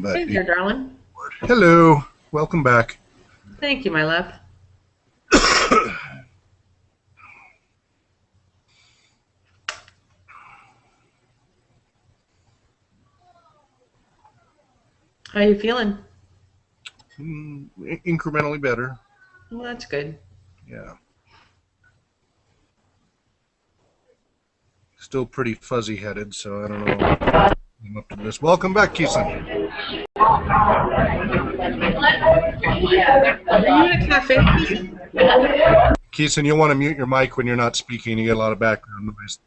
But Hey there, darling. hello, welcome back. Thank you, my love. How you feeling? Incrementally better. Well, that's good. Yeah. Still pretty fuzzy headed, so I don't know. I'm up to this. Welcome back, Keeson. Are you in a cafe, Keeson? Keeson, you'll want to mute your mic when you're not speaking. You get a lot of background noise.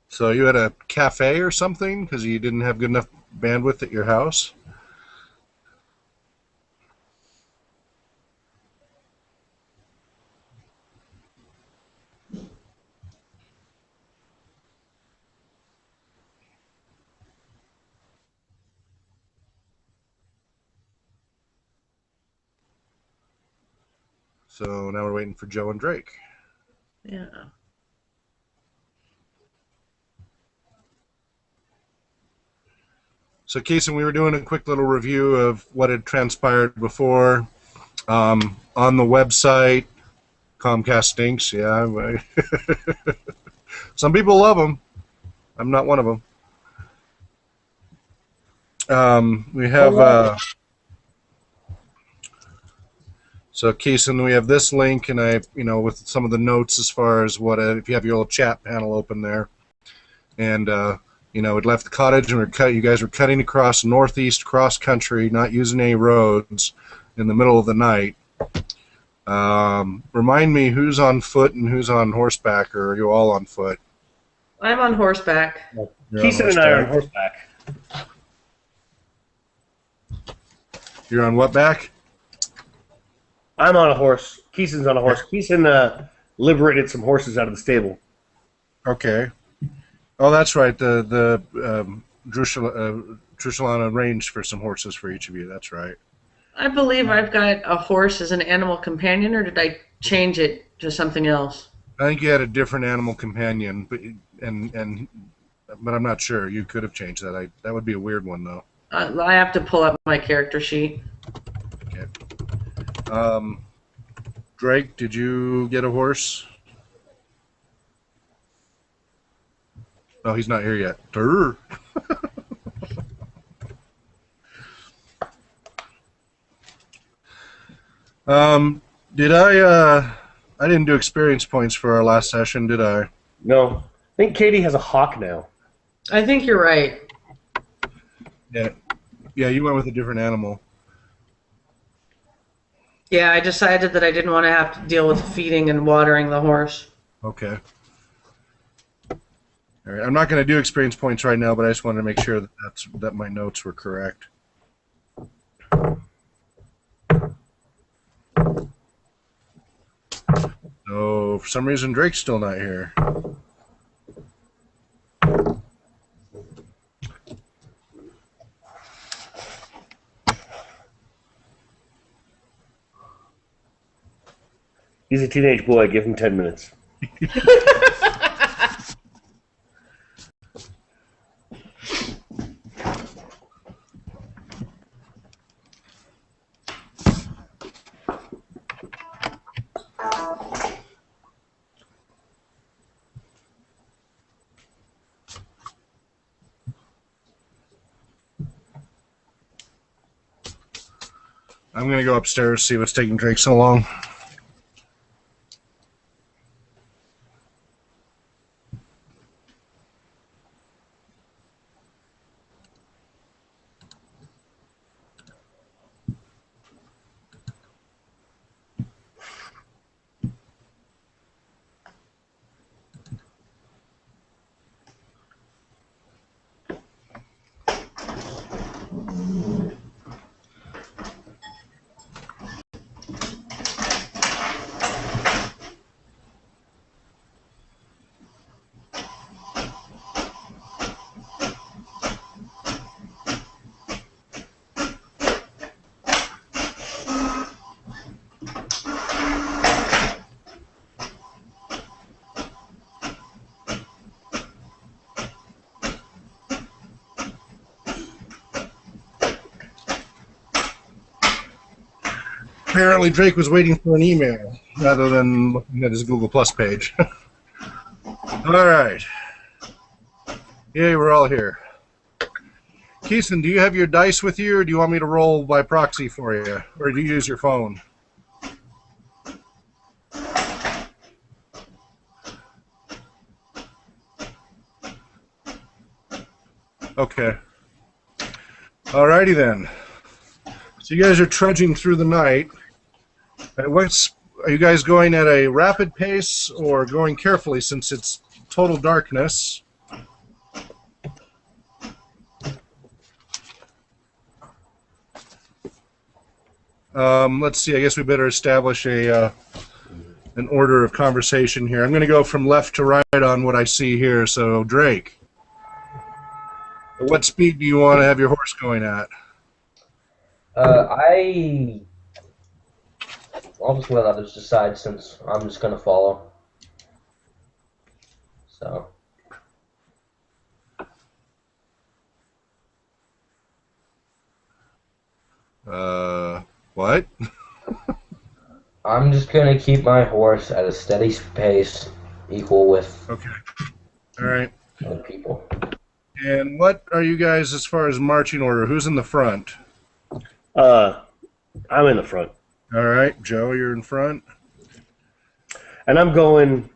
So you had a cafe or something because you didn't have good enough bandwidth at your house? So now we're waiting for Joe and Drake. Yeah. So, Keeson, we were doing a quick little review of what had transpired before on the website. Comcast stinks, yeah. Some people love them. I'm not one of them. We have so Keeson, we have this link, and with some of the notes as far as if you have your little chat panel open there, and we'd left the cottage, and you guys were cutting across northeast cross country, not using any roads, in the middle of the night. Remind me who's on foot and who's on horseback, or are you all on foot? I'm on horseback. Keeson and I are on horseback. You're on what back? I'm on a horse. Keeson's on a horse. Keeson liberated some horses out of the stable. Okay. Oh, that's right. The Trushalana arranged for some horses for each of you. That's right. I believe I've got a horse as an animal companion, or did I change it to something else? I think you had a different animal companion, but I'm not sure. You could have changed that. That would be a weird one, though. I have to pull up my character sheet. Okay. Drake, did you get a horse? Oh, he's not here yet. Durr. Did I didn't do experience points for our last session, did I? No. I think Katie has a hawk now. I think you're right. Yeah. Yeah, you went with a different animal. Yeah, I decided that I didn't want to have to deal with feeding and watering the horse. Okay. All right. I'm not going to do experience points right now, but I just wanted to make sure that my notes were correct. So for some reason Drake's still not here. He's a teenage boy. Give him 10 minutes. I'm going to go upstairs, see what's taking Drake so long. Apparently Drake was waiting for an email rather than looking at his Google Plus page. All right. Yay, we're all here. Keeson, do you have your dice with you, or do you want me to roll by proxy for you? Or do you use your phone? Okay. Alrighty then. So you guys are trudging through the night. Are you guys going at a rapid pace or going carefully since it's total darkness? Let's see. I guess we better establish an order of conversation here. I'm going to go from left to right on what I see here. So, Drake, what speed do you want to have your horse going at? I'll just let others decide since I'm just going to follow. So. What? I'm just going to keep my horse at a steady pace equal with Okay. All right. other people. And what are you guys as far as marching order? Who's in the front? I'm in the front. All right, Joe, you're in front. And I'm going...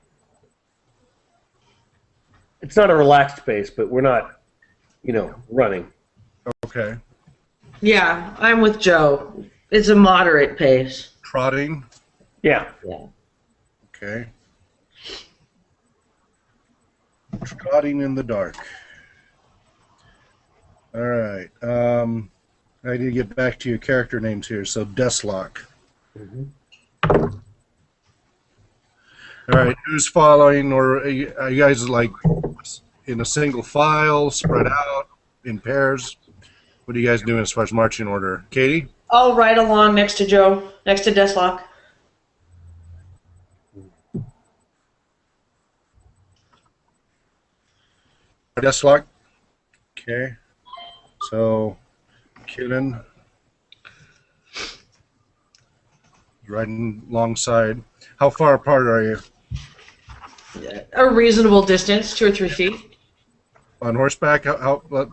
It's not a relaxed pace, but we're not, running. Okay. Yeah, I'm with Joe. It's a moderate pace. Trotting. Yeah. Okay. Trotting in the dark. All right. I need to get back to your character names here. So, Deslock. Mm-hmm. All right. Who's following, or are you guys like in a single file, spread out, in pairs? What are you guys doing as far as marching order? Katie? I'll ride along next to Joe, next to Deslock. Deslock? Okay. So, Kieran riding alongside. How far apart are you? A reasonable distance, 2 or 3 feet. On horseback? How 2 or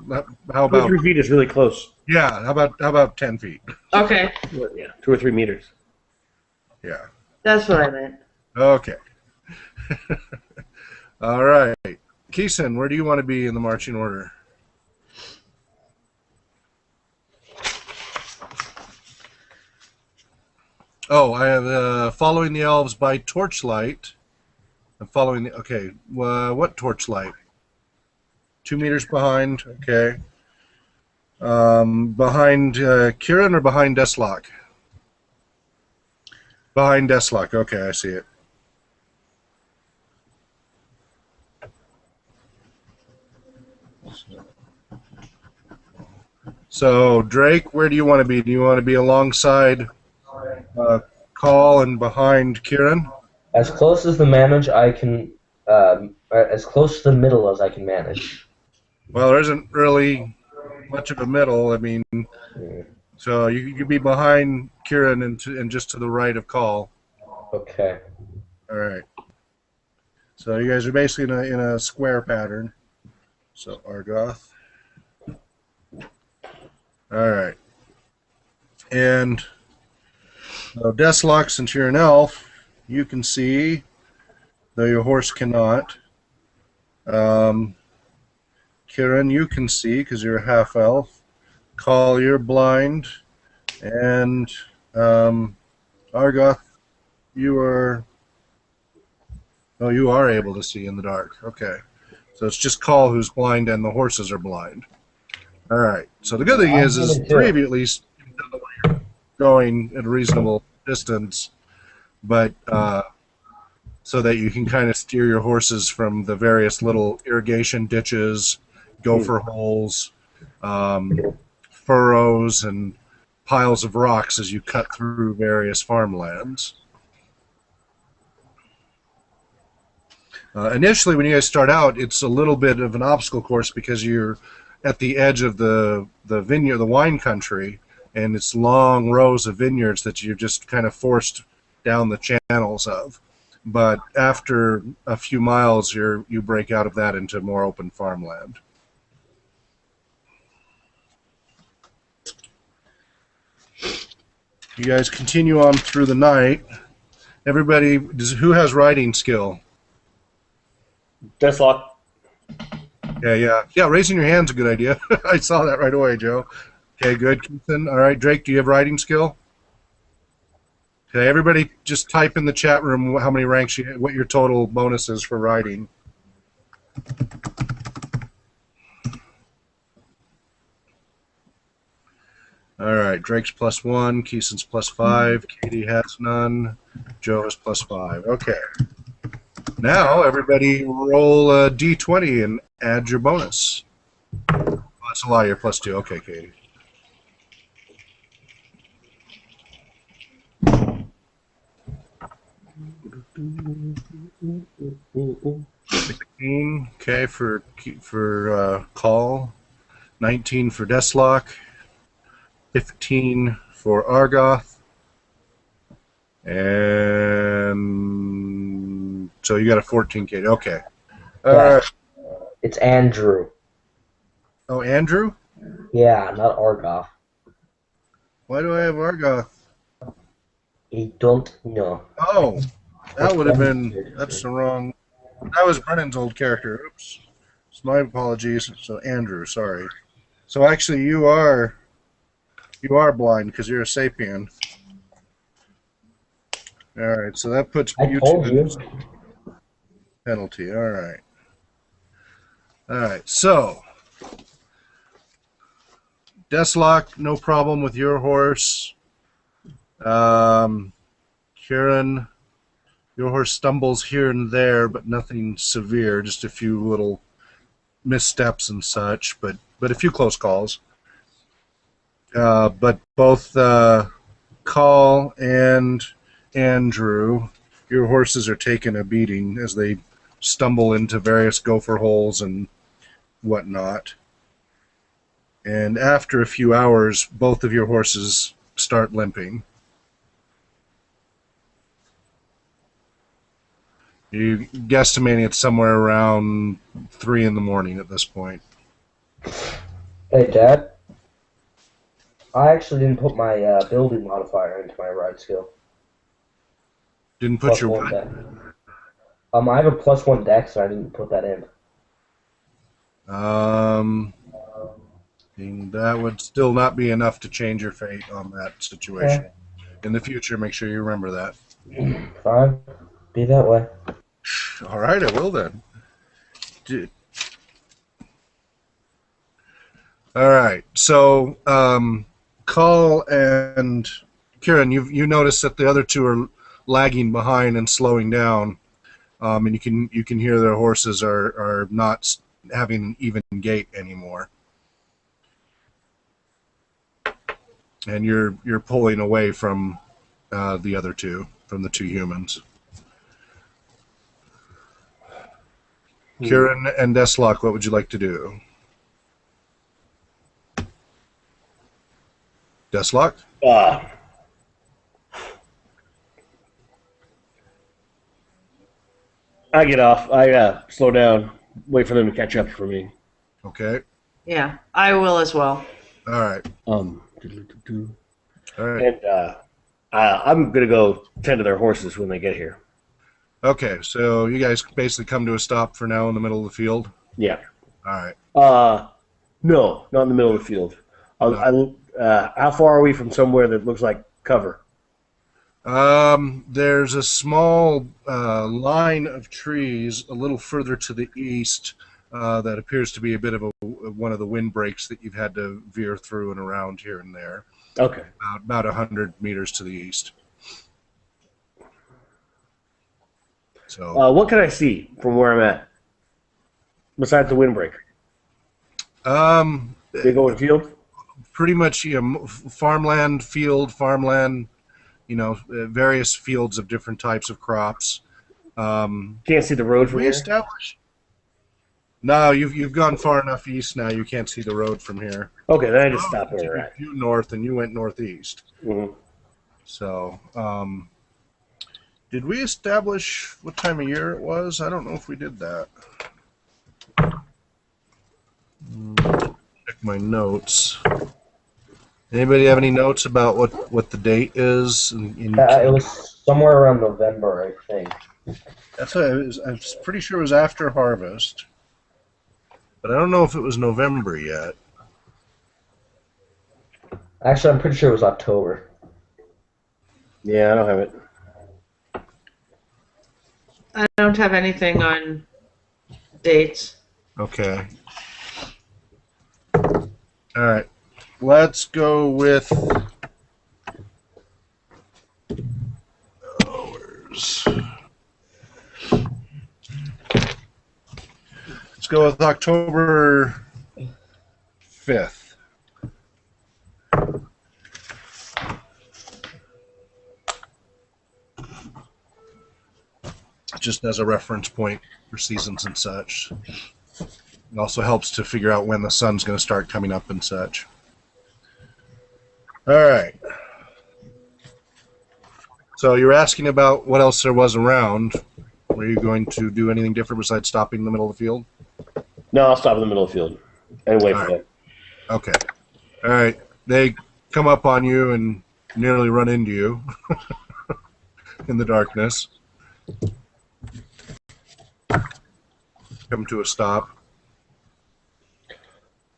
about? 3 feet is really close. Yeah. How about 10 feet? Okay, Yeah, 2 or 3 meters. Yeah. that's what I meant. Okay. All right. Keeson, where do you want to be in the marching order? Oh, I have following the elves by torchlight. I'm following the. Okay. What torchlight? 2 meters behind. Okay. Behind Kieran or behind Deslock? Behind Deslock. Okay, I see it. So, Drake, where do you want to be? Do you want to be alongside Call and behind Kieran? As close as the manage I can, as close to the middle as I can manage. Well, there isn't really much of a middle. I mean, so you could be behind Kieran and just to the right of Call. Okay. All right. So you guys are basically in a square pattern. So Argoth. All right. And Deslock, since you're an elf, you can see, though your horse cannot. Kieran, you can see because you're a half elf. Call, you're blind. And Argoth, you are. Oh, you are able to see in the dark. Okay. So it's just Call who's blind and the horses are blind. All right. So the good thing is three of you at least know where you're going at a reasonable distance, but so that you can kind of steer your horses from the various little irrigation ditches, gopher holes, furrows, and piles of rocks as you cut through various farmlands. Initially, when you guys start out, it's a little bit of an obstacle course because you're at the edge of the vineyard, the wine country, and it's long rows of vineyards that you're just kind of forced down the channels of. But after a few miles, you break out of that into more open farmland. You guys continue on through the night. Everybody, who has riding skill? Deathlock. Yeah. Raising your hand's a good idea. I saw that right away, Joe. Okay, good. Keithan. All right, Drake, do you have riding skill? Okay, everybody, just type in the chat room how many ranks what your total bonus is for riding. All right, Drake's +1, Keeson's +5, Katie has none, Joe is +5. Okay. Now, everybody roll a d20 and add your bonus. Oh, that's a lie, you're +2. Okay, Katie. Okay, for Call, 19 for Deslock, 15 for Argoth, and so you got a 14, Katie. Okay. It's Andrew. Oh, Andrew? Yeah, not Argoth. Why do I have Argoth? I don't know. Oh, that would have been. That's the wrong. That was Brennan's old character. Oops. It's my apologies. So Andrew, sorry. So actually, you are blind because you're a sapien. All right. So that puts I told you. Penalty. All right. All right. So Deslock, no problem with your horse. Kieran, your horse stumbles here and there, but nothing severe, just a few little missteps and such, but a few close calls. But both Call and Andrew, your horses are taking a beating as they stumble into various gopher holes and whatnot. And after a few hours, both of your horses start limping. You guesstimating it's somewhere around 3 in the morning at this point. Hey, Dad. I actually didn't put my building modifier into my ride skill. Didn't put your +1 what? dex. I have a +1 dex, and I didn't put that in. That would still not be enough to change your fate on that situation. Okay. In the future, make sure you remember that. Fine. Be that way. All right, I will then. All right, so Call and Kieran, you notice that the other two are lagging behind and slowing down, and you can hear their horses are not having an even gait anymore, and you're pulling away from the other two, from the two humans. Kieran and Deslock, what would you like to do? Deslock? I get off. I slow down. Wait for them to catch up for me. Okay. Yeah, I will as well. All right. All All right. And I'm gonna go tend to their horses when they get here. Okay, so you guys basically come to a stop for now in the middle of the field? Yeah. All right. No, not in the middle of the field. How far are we from somewhere that looks like cover? There's a small line of trees a little further to the east that appears to be a bit of one of the windbreaks that you've had to veer through and around here and there. Okay. About 100 meters to the east. So, What can I see from where I'm at? Besides the windbreak? Big open field? pretty much farmland, farmland, various fields of different types of crops. Can't see the road from here? Reestablish. No, you've gone far enough east now. You can't see the road from here. Okay, then I just stop where we're at. You north, and you went northeast. Mm-hmm. So, did we establish what time of year it was? I don't know if we did that. Check my notes. Anybody have any notes about what the date is? It was somewhere around November, I think. That's what I'm pretty sure it was after harvest, but I don't know if it was November yet. Actually, I'm pretty sure it was October. Yeah, I don't have it. I don't have anything on dates. Okay. All right. Let's go with. Let's go with October 5th. Just as a reference point for seasons and such. It also helps to figure out when the sun's going to start coming up and such. All right. So you're asking about what else there was around. Were you going to do anything different besides stopping in the middle of the field? No, I'll stop in the middle of the field and wait for them. Okay. All right. They come up on you and nearly run into you in the darkness. Come to a stop.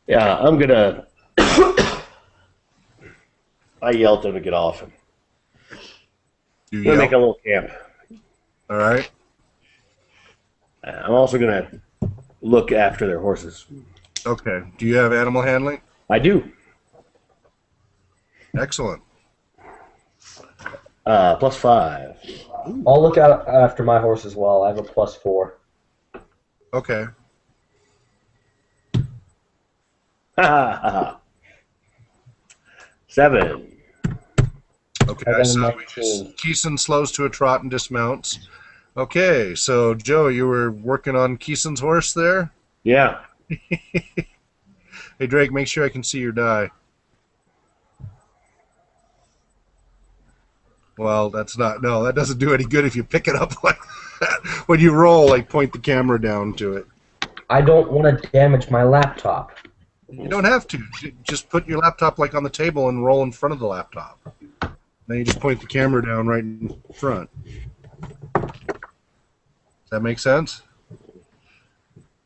Yeah, I'm gonna. I yelled at them to get off. You I'm gonna yell. make a little camp. All right. I'm also gonna look after their horses. Okay. Do you have animal handling? I do. Excellent. +5. I'll look out after my horse as well. I have a +4. Okay. Ha ha ha. 7. Okay. I got a So 19. Keeson slows to a trot and dismounts. Okay. So Joe, you were working on Keeson's horse there? Yeah. Hey Drake, make sure I can see your die. Well, that's not. No, that doesn't do any good if you pick it up like that. When you roll, like point the camera down to it. I don't want to damage my laptop. You don't have to. Just put your laptop like on the table and roll in front of the laptop. Then you just point the camera down right in front. Does that make sense?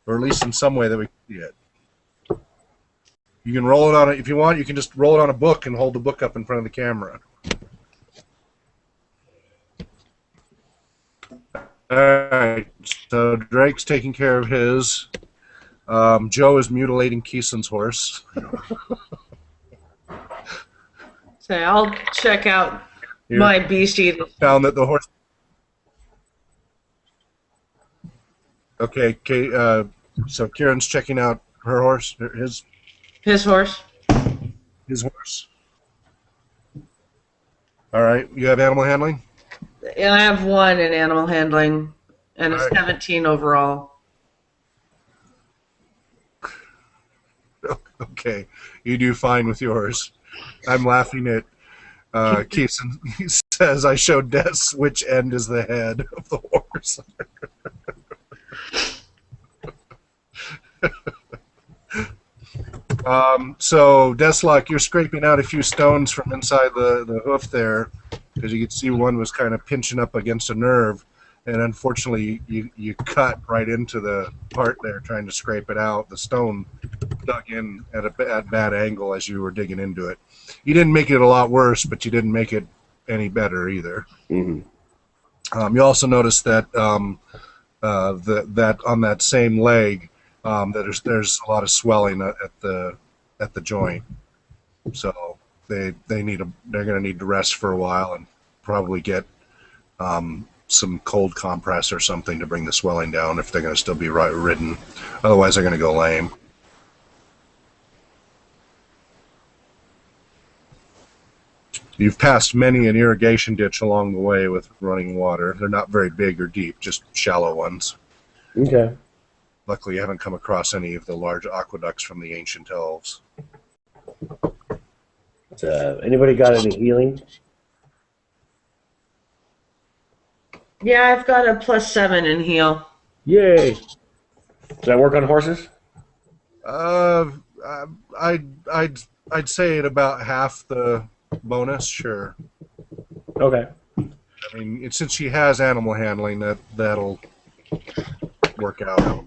Or at least in some way that we can see it. You can roll it on it if you want. You can just roll it on a book and hold the book up in front of the camera. All right. So Drake's taking care of his. Joe is mutilating Keeson's horse. So I'll check out Here. my beastie. Found that the horse. Okay. So Kieran's checking out her horse. His horse. His horse. All right. You have animal handling? And I have 1 in animal handling and a All right. 17 overall. Okay. You do fine with yours. I'm laughing at Keeson. He says, I showed Des which end is the head of the horse. So, Deslock, you're scraping out a few stones from inside the hoof there, because you could see one was kind of pinching up against a nerve, and unfortunately you cut right into the part there trying to scrape it out. The stone dug in at a bad angle as you were digging into it. You didn't make it a lot worse, but you didn't make it any better either. Mm-hmm. You also noticed that that on that same leg, that there's a lot of swelling at the joint. So they're going to need to rest for a while and probably get some cold compress or something to bring the swelling down if they're going to still be ridden. Otherwise, they're going to go lame. You've passed many an irrigation ditch along the way with running water. They're not very big or deep, just shallow ones. Okay. Luckily, you haven't come across any of the large aqueducts from the ancient elves. Anybody got any healing? Yeah, I've got a +7 in heal. Yay! Does that work on horses? I'd say at about half the bonus, sure. Okay. I mean, since she has animal handling, that'll work out.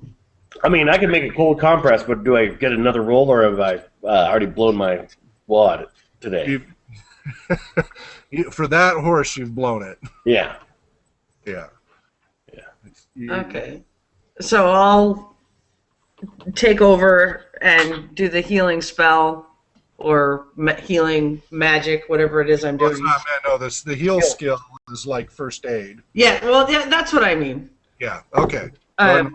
I mean, I can make a cold compress, but do I get another roll, or have I already blown my wad today? For that horse, you've blown it. Yeah. Yeah. Okay. So I'll take over and do the healing spell or healing magic, whatever it is I'm Well, doing. no, the heal skill is like first aid. Yeah, well, yeah, that's what I mean. Yeah, okay. I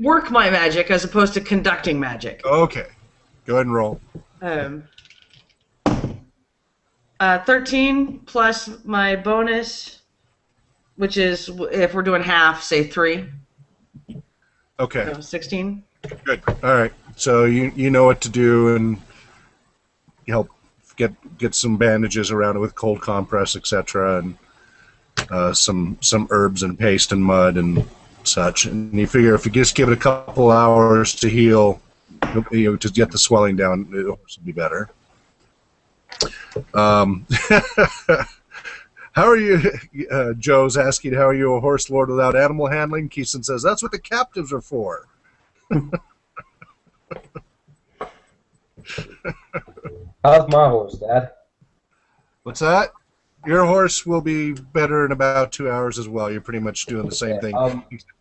work my magic as opposed to conducting magic. Okay. Go ahead and roll. 13 plus my bonus, which is, if we're doing half, say 3. Okay. So 16. Good. All right. So you know what to do, and you help get some bandages around it with cold compress, etc., and some herbs and paste and mud and such. And you figure if you just give it a couple hours to heal, to get the swelling down, the horse will be better. How are you? Joe's asking, how are you a horse lord without animal handling? Keeson says, that's what the captives are for. How's my horse, Dad? What's that? Your horse will be better in about 2 hours as well. You're pretty much doing the same thing.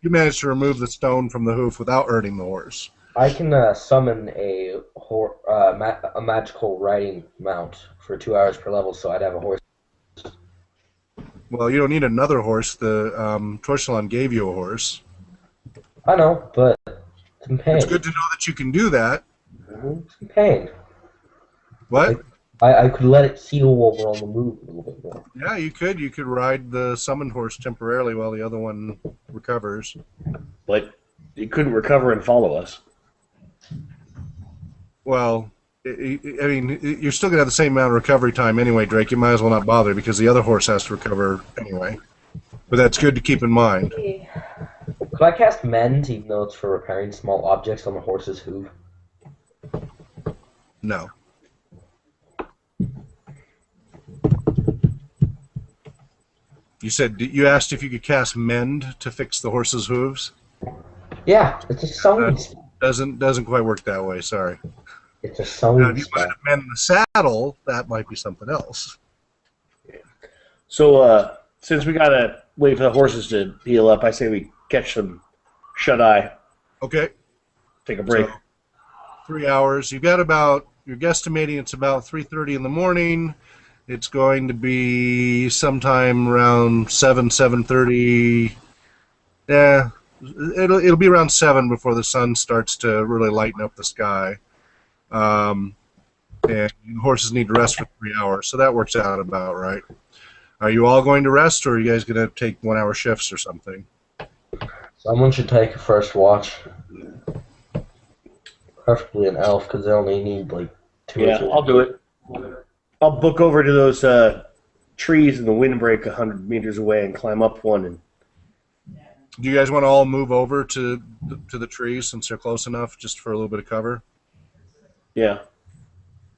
You managed to remove the stone from the hoof without hurting the horse. I can summon a magical riding mount for 2 hours per level, so I'd have a horse. Well, you don't need another horse. The Torchelon gave you a horse. I know, but it's in pain. It's good to know that you can do that. It's in pain. What? I could let it heal while we're on the move a little bit more. Yeah, you could. You could ride the summoned horse temporarily while the other one recovers. But it couldn't recover and follow us. Well, I mean, you're still going to have the same amount of recovery time anyway, Drake. You might as well not bother because the other horse has to recover anyway. But that's good to keep in mind. Could I cast Mend, even though it's for repairing small objects on the horse's hoof? No. You asked if you could cast Mend to fix the horse's hooves? Yeah, it's a sewing spell. Doesn't quite work that way, sorry. It's a Now, sewing if you spell. want to mend the saddle, that might be something else. So, since we gotta wait for the horses to heal up, I say we catch some shut-eye. Okay. Take a break. So, 3 hours. You're guesstimating it's about 3:30 in the morning. It's going to be sometime around 7:30. Yeah, it'll be around 7 before the sun starts to really lighten up the sky. And horses need to rest for 3 hours, so that works out about right. Are you all going to rest, or are you guys going to take 1 hour shifts or something? Someone should take a first watch. Preferably an elf, because they only need like 2 or 3. I'll do it. I'll book over to those trees in the windbreak 100 meters away and climb up one. And Do you guys want to all move over to the trees since they're close enough, just for a little bit of cover? yeah.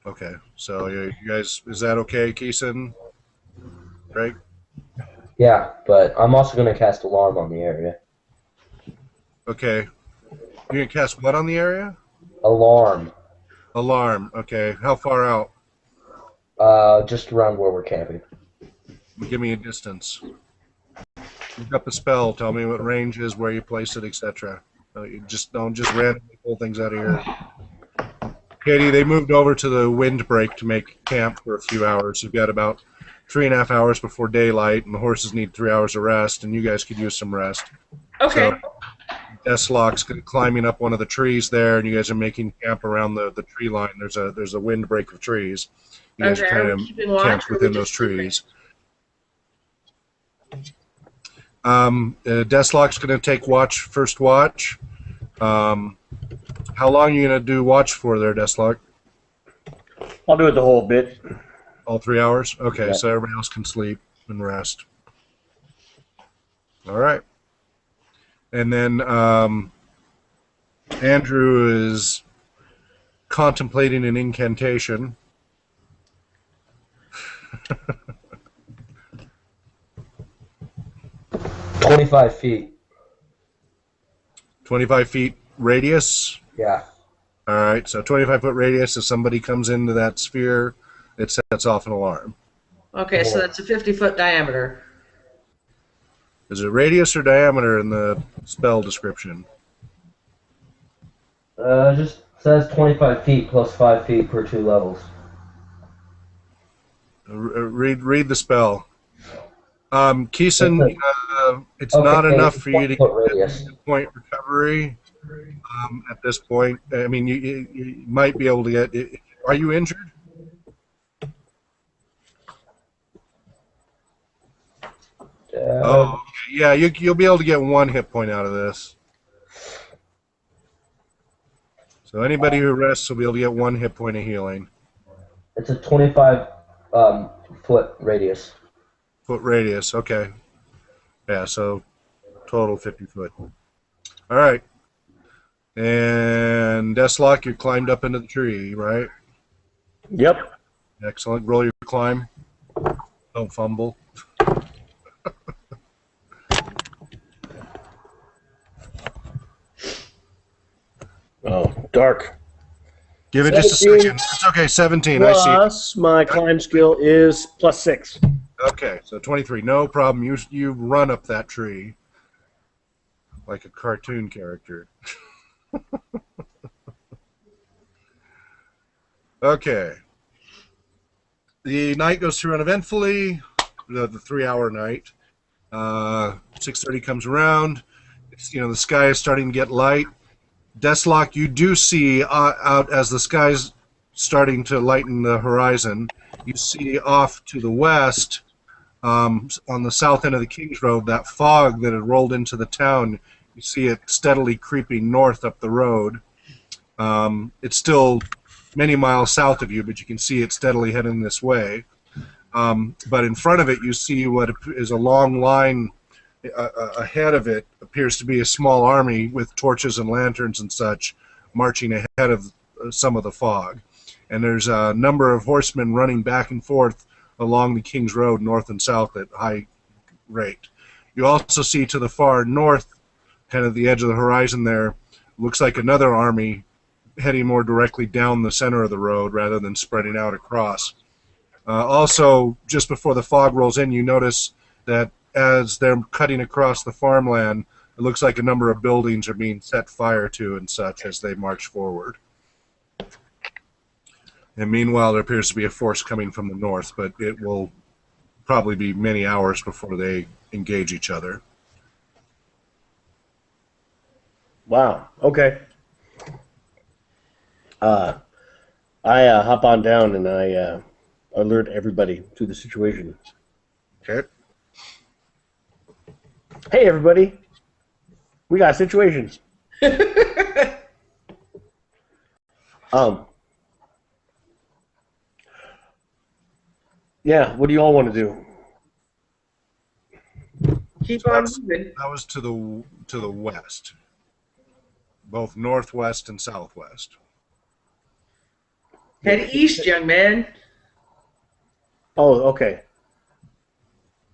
Okay, so you guys, is that okay, Keeson? Right? Yeah, but I'm also going to cast Alarm on the area. Okay. You're going to cast what on the area? Alarm. Alarm. Okay. How far out? Just around where we're camping. Give me a distance. Look up the spell. Tell me what range is, where you place it, etc. You don't just randomly pull things out of your... Katie, they moved over to the windbreak to make camp for a few hours. You've got about 3.5 hours before daylight, and the horses need 3 hours of rest, and you guys could use some rest. Okay. So, Deathlock's climbing up one of the trees there, and you guys are making camp around the tree line. There's a windbreak of trees. You guys are Okay, kind are of we keeping watch, camped or are we within those just sleeping? trees. Deathlock's going to take first watch. How long are you going to do watch for there, Deathlock? I'll do it the whole bit. All 3 hours? Okay, Yeah. so everybody else can sleep and rest. All right. And then Andrew is contemplating an incantation. 25 feet. 25 feet radius. Yeah. All right, so 25-foot radius. If somebody comes into that sphere, it sets off an alarm. Okay, so that's a 50-foot diameter. Is it radius or diameter in the spell description? Just says 25 feet plus 5 feet per 2 levels. Read the spell. Keeson, it's Okay, not enough it's for you to 20-foot get radius. a point recovery at this point. I mean, you might be able to get. Are you injured? Oh, okay. Yeah, you'll be able to get 1 hit point out of this. So anybody who rests will be able to get 1 hit point of healing. It's a 25 foot radius. Foot radius, okay. Yeah, so total 50 foot. All right. And Deathlock, you climbed up into the tree, right? Yep. Excellent. Roll your climb. Don't fumble. Oh, dark. Give it just a 17. second. It's okay, 17. I see. Plus, my climb skill is +6. Okay, so 23. No problem. You run up that tree like a cartoon character. Okay. The night goes through uneventfully, the 3-hour night. 6:30 comes around. The sky is starting to get light. Deathlock, you do see out as the sky's starting to lighten the horizon, you see off to the west, on the south end of the King's Road, that fog that had rolled into the town. You see it steadily creeping north up the road. It's still many miles south of you, but you can see it steadily heading this way. But in front of it, you see what is a long line. Ahead of it appears to be a small army with torches and lanterns and such marching ahead of some of the fog. And there's a number of horsemen running back and forth along the King's Road, north and south, at high rate. You also see to the far north, kind of the edge of the horizon there, looks like another army heading more directly down the center of the road rather than spreading out across. Also, just before the fog rolls in, you notice that as they're cutting across the farmland, it looks like a number of buildings are being set fire to and such as they march forward. And meanwhile, there appears to be a force coming from the north, but it will probably be many hours before they engage each other. Wow. Okay. I hop on down and I alert everybody to the situation. Okay. Hey, everybody. We got a situation. Yeah, what do you all want to do? Keep on moving. That was to the west, both northwest and southwest. Head east, young man. Oh, okay.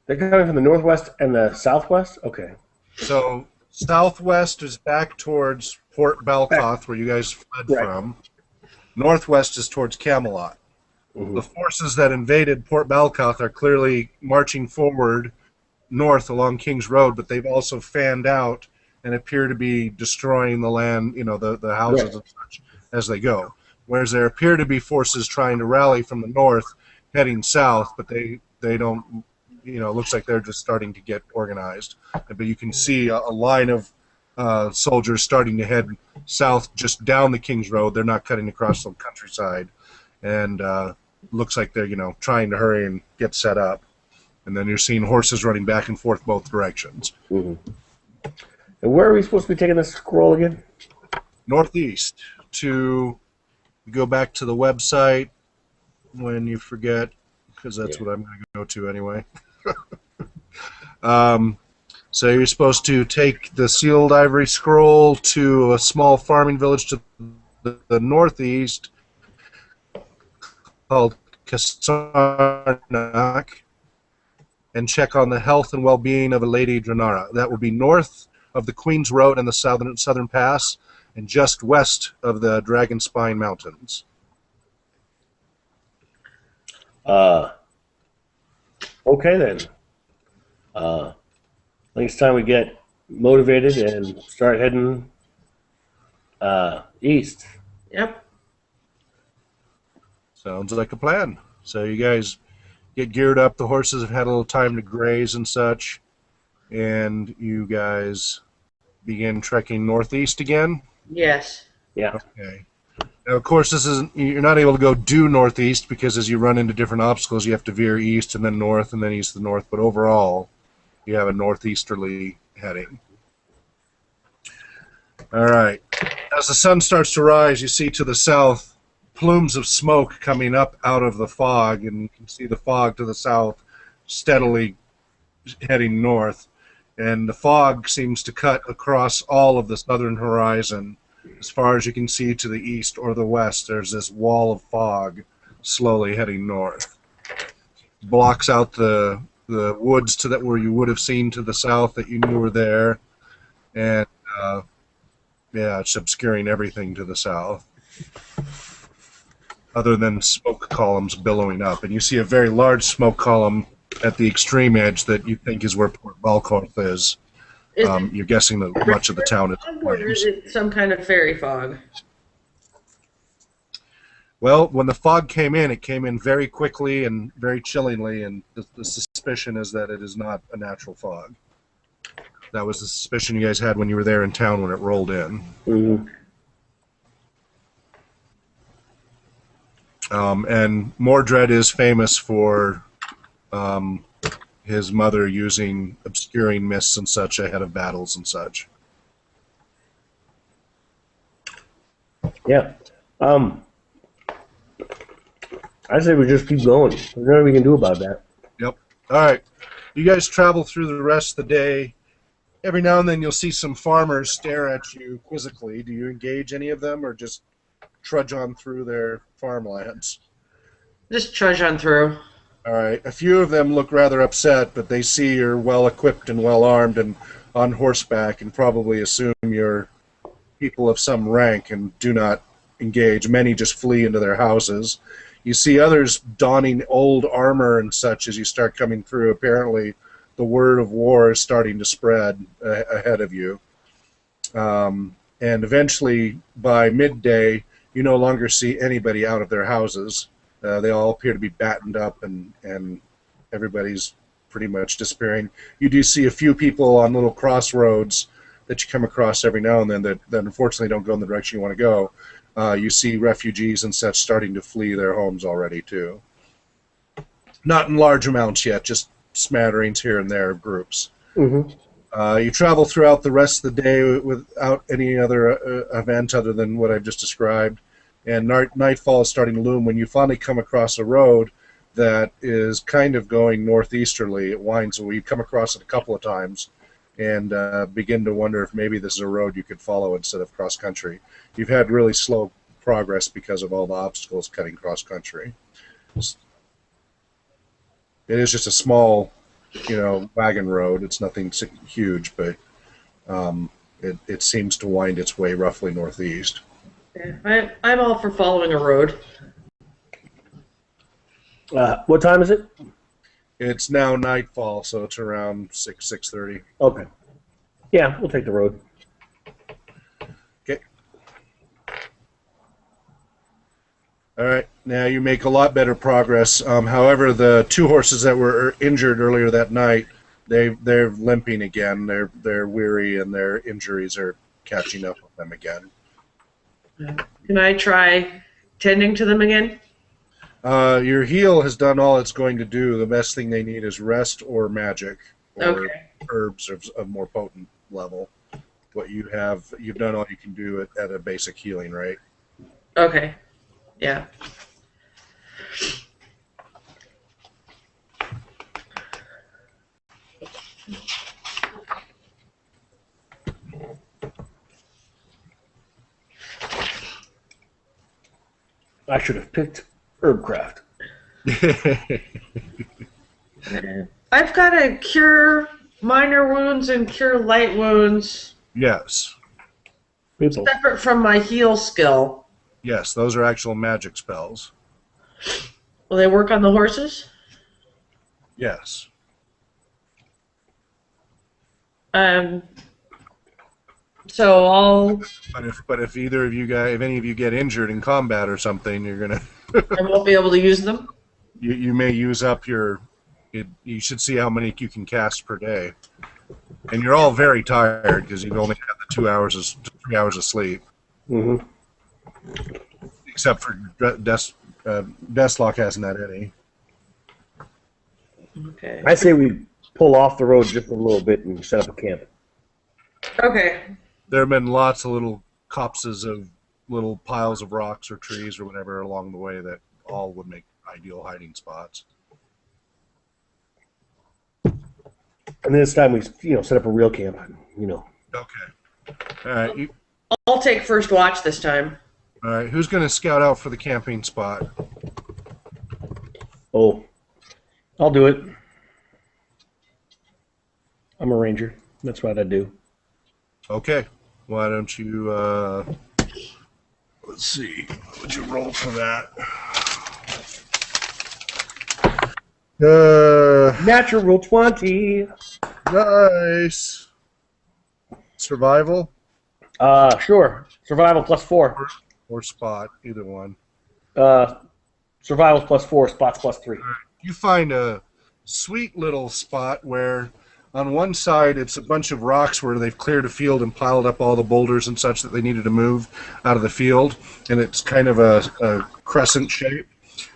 They're coming from the northwest and the southwest? Okay. So southwest is back towards Port Balcoth, where you guys fled from. Northwest is towards Camelot. Mm-hmm. The forces that invaded Port Balcoth are clearly marching forward north along King's Road, but they've also fanned out and appear to be destroying the land, the houses and such as they go. Whereas there appear to be forces trying to rally from the north, heading south, but they don't, it looks like they're just starting to get organized. But you can see a line of soldiers starting to head south just down the King's Road. They're not cutting across the countryside. And looks like they're, trying to hurry and get set up. And then you're seeing horses running back and forth both directions. Mm-hmm. And where are we supposed to be taking this scroll again? northeast to go back to the website when you forget, because that's what I'm going to go to anyway. So you're supposed to take the sealed ivory scroll to a small farming village to the northeast called Kasarnak and check on the health and well-being of a Lady Dranara. That will be north of the Queen's Road and the southern pass and just west of the Dragon Spine Mountains. Okay then. I think it's time we get motivated and start heading east. Yep. Sounds like a plan. So you guys get geared up. The horses have had a little time to graze and such, and you guys begin trekking northeast again. Yes. Yeah. Okay. Now, of course, you're not able to go due northeast because as you run into different obstacles, you have to veer east and then north and then east to the north. But overall, you have a northeasterly heading. All right. As the sun starts to rise, you see to the south plumes of smoke coming up out of the fog, and you can see the fog to the south steadily heading north. And the fog seems to cut across all of the southern horizon. As far as you can see to the east or the west, there's this wall of fog slowly heading north. Blocks out the woods to that where you would have seen to the south that you knew were there. And, yeah, it's obscuring everything to the south, other than smoke columns billowing up. And you see a very large smoke column at the extreme edge that you think is where Port Valkorth is. You're guessing that much of the town is in Or is it some kind of fairy fog? Well, when the fog came in, it came in very quickly and very chillingly, and the suspicion is that it is not a natural fog. That was the suspicion you guys had when you were there in town when it rolled in. Mm-hmm. And Mordred is famous for his mother using obscuring mists and such ahead of battles and such. Yeah. I say we just keep going. There's nothing we can do about that. Yep. All right. You guys travel through the rest of the day. Every now and then you'll see some farmers stare at you quizzically. Do you engage any of them or just trudge on through their farmlands? Just trudge on through. All right. A few of them look rather upset, but they see you're well equipped and well armed and on horseback and probably assume you're people of some rank and do not engage. Many just flee into their houses. You see others donning old armor and such as you start coming through. Apparently, the word of war is starting to spread ahead of you. And eventually, by midday, you no longer see anybody out of their houses. They all appear to be battened up, and everybody's pretty much disappearing. You do see a few people on little crossroads that you come across every now and then that unfortunately don't go in the direction you want to go. You see refugees and such starting to flee their homes already, too. Not in large amounts yet, just smatterings here and there of groups. Mm-hmm. You travel throughout the rest of the day without any other event other than what I've just described. And nightfall is starting to loom when you finally come across a road that is kind of going northeasterly. It winds, you come across it a couple of times and begin to wonder if maybe this is a road you could follow instead of cross-country. You've had really slow progress because of all the obstacles cutting cross-country. It is just a small, wagon road. It's nothing huge, but it seems to wind its way roughly northeast. Yeah, I'm all for following a road. What time is it? It's now nightfall, so it's around 6:30. Okay. Yeah, we'll take the road. Okay. All right. Now you make a lot better progress. However, the two horses that were injured earlier that night, they're limping again. They're weary, and their injuries are catching up with them again. Can I try tending to them again? Your heal has done all it's going to do. The best thing they need is rest or magic or Okay. herbs of more potent level. what you have. You've done all you can do at a basic healing, right? Okay. Yeah. I should have picked Herbcraft. I've got to cure minor wounds and cure light wounds Yes. People. separate from my heal skill. Yes, those are actual magic spells. Will they work on the horses? Yes. So I'll. But if either of you guys, if any of you get injured in combat or something, you're gonna I won't be able to use them. you may use up your. You should see how many you can cast per day, and you're all very tired because you've only had the 3 hours of sleep, Mm-hmm. except for Deathlock hasn't had any. Okay. I say we pull off the road just a little bit and set up a camp. Okay. There have been lots of little copses of little piles of rocks or trees or whatever along the way that all would make ideal hiding spots. And then this time we, set up a real camp. Okay. All right. I'll take first watch this time. All right. Who's going to scout out for the camping spot? Oh, I'll do it. I'm a ranger. That's what I do. Okay. Why don't you? Let's see. What would you roll for that? Natural 20. Nice. Survival Sure. Survival +4. or spot, either one. Survival's +4. Spots +3. You find a sweet little spot where on one side it's a bunch of rocks where they've cleared a field and piled up all the boulders and such that they needed to move out of the field, and it's kind of a crescent shape.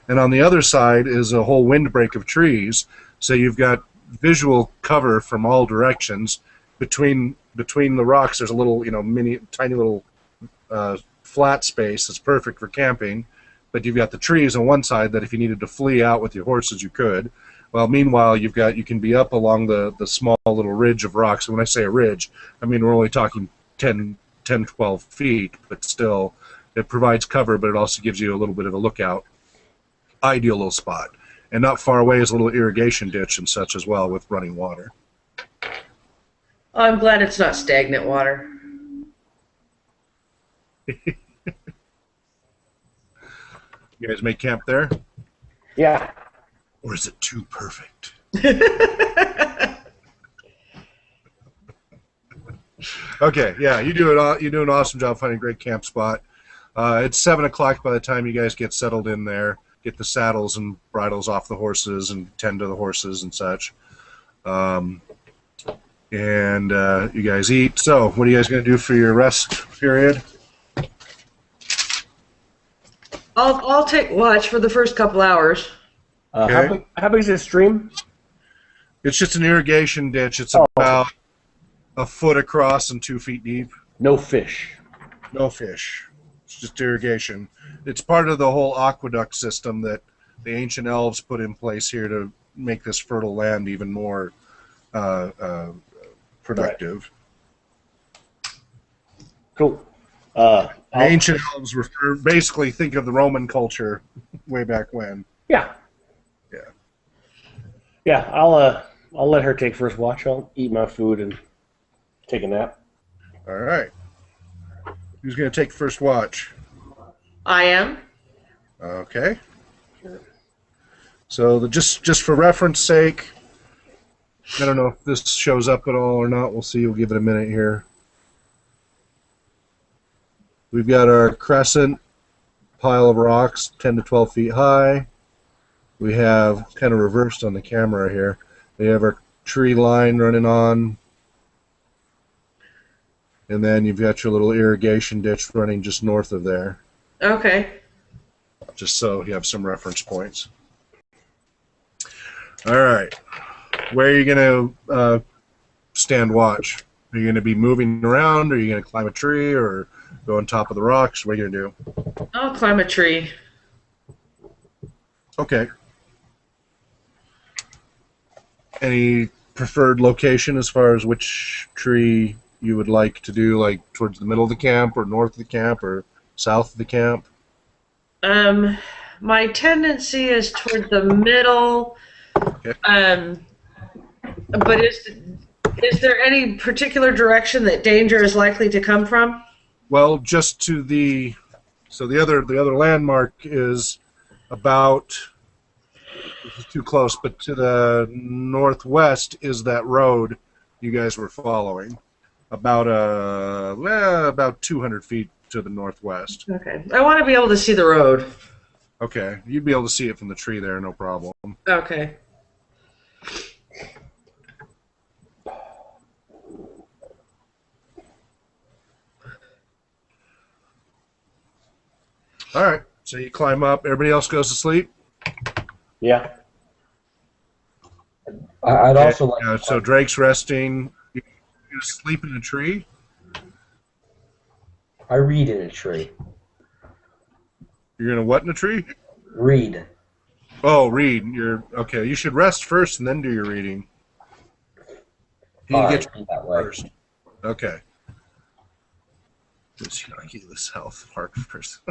And on the other side is a whole windbreak of trees, so you've got visual cover from all directions. Between the rocks there's a little, tiny little flat space that's perfect for camping, but you've got the trees on one side that if you needed to flee out with your horses you could. Well, meanwhile, you can be up along the small little ridge of rocks. And when I say a ridge, I mean we're only talking 10, 12 feet, but still, it provides cover, but it also gives you a little bit of a lookout. Ideal little spot. And not far away is a little irrigation ditch and such as well with running water. I'm glad it's not stagnant water. You guys make camp there? Yeah. Or is it too perfect? Okay, yeah, you do an awesome job finding a great camp spot. It's 7 o'clock by the time you guys get settled in there, get the saddles and bridles off the horses and tend to the horses and such. And you guys eat. So, what are you guys going to do for your rest period? I'll take watch for the first couple hours. Okay. How big is this stream? It's just an irrigation ditch. It's about a foot across and 2 feet deep. No fish. No fish. It's just irrigation. It's part of the whole aqueduct system that the ancient elves put in place here to make this fertile land even more productive. Right. Cool. Ancient elves basically think of the Roman culture way back when. Yeah. Yeah. Yeah, I'll let her take first watch. I'll eat my food and take a nap. All right. Who's going to take first watch? I am. Okay. So just for reference sake, I don't know if this shows up at all or not. We'll see. We'll give it a minute here. We've got our crescent pile of rocks, 10 to 12 feet high. We have, kind of reversed on the camera here, we have our tree line running on. And then you've got your little irrigation ditch running just north of there. Okay. Just so you have some reference points. All right. Where are you going to stand watch? Are you going to be moving around? Are you going to climb a tree or go on top of the rocks? What are you going to do? I'll climb a tree. Okay. Any preferred location as far as which tree you would like to do, like towards the middle of the camp or north of the camp or south of the camp? My tendency is toward the middle. Okay. But is there any particular direction that danger is likely to come from? Well, just to the the other landmark is about, this is too close, but to the northwest is that road you guys were following. About about 200 feet to the northwest. Okay. I want to be able to see the road. Okay, you'd be able to see it from the tree there, no problem. Okay. All right, so you climb up. Everybody else goes to sleep. Yeah. I'd also like. Yeah, so Drake's resting. You sleep in a tree. I read in a tree. You're gonna what in a tree? Read. Oh, read. You're okay. You should rest first and then do your reading. You All need right, to get that way. first. Okay. Let's heal this health part first.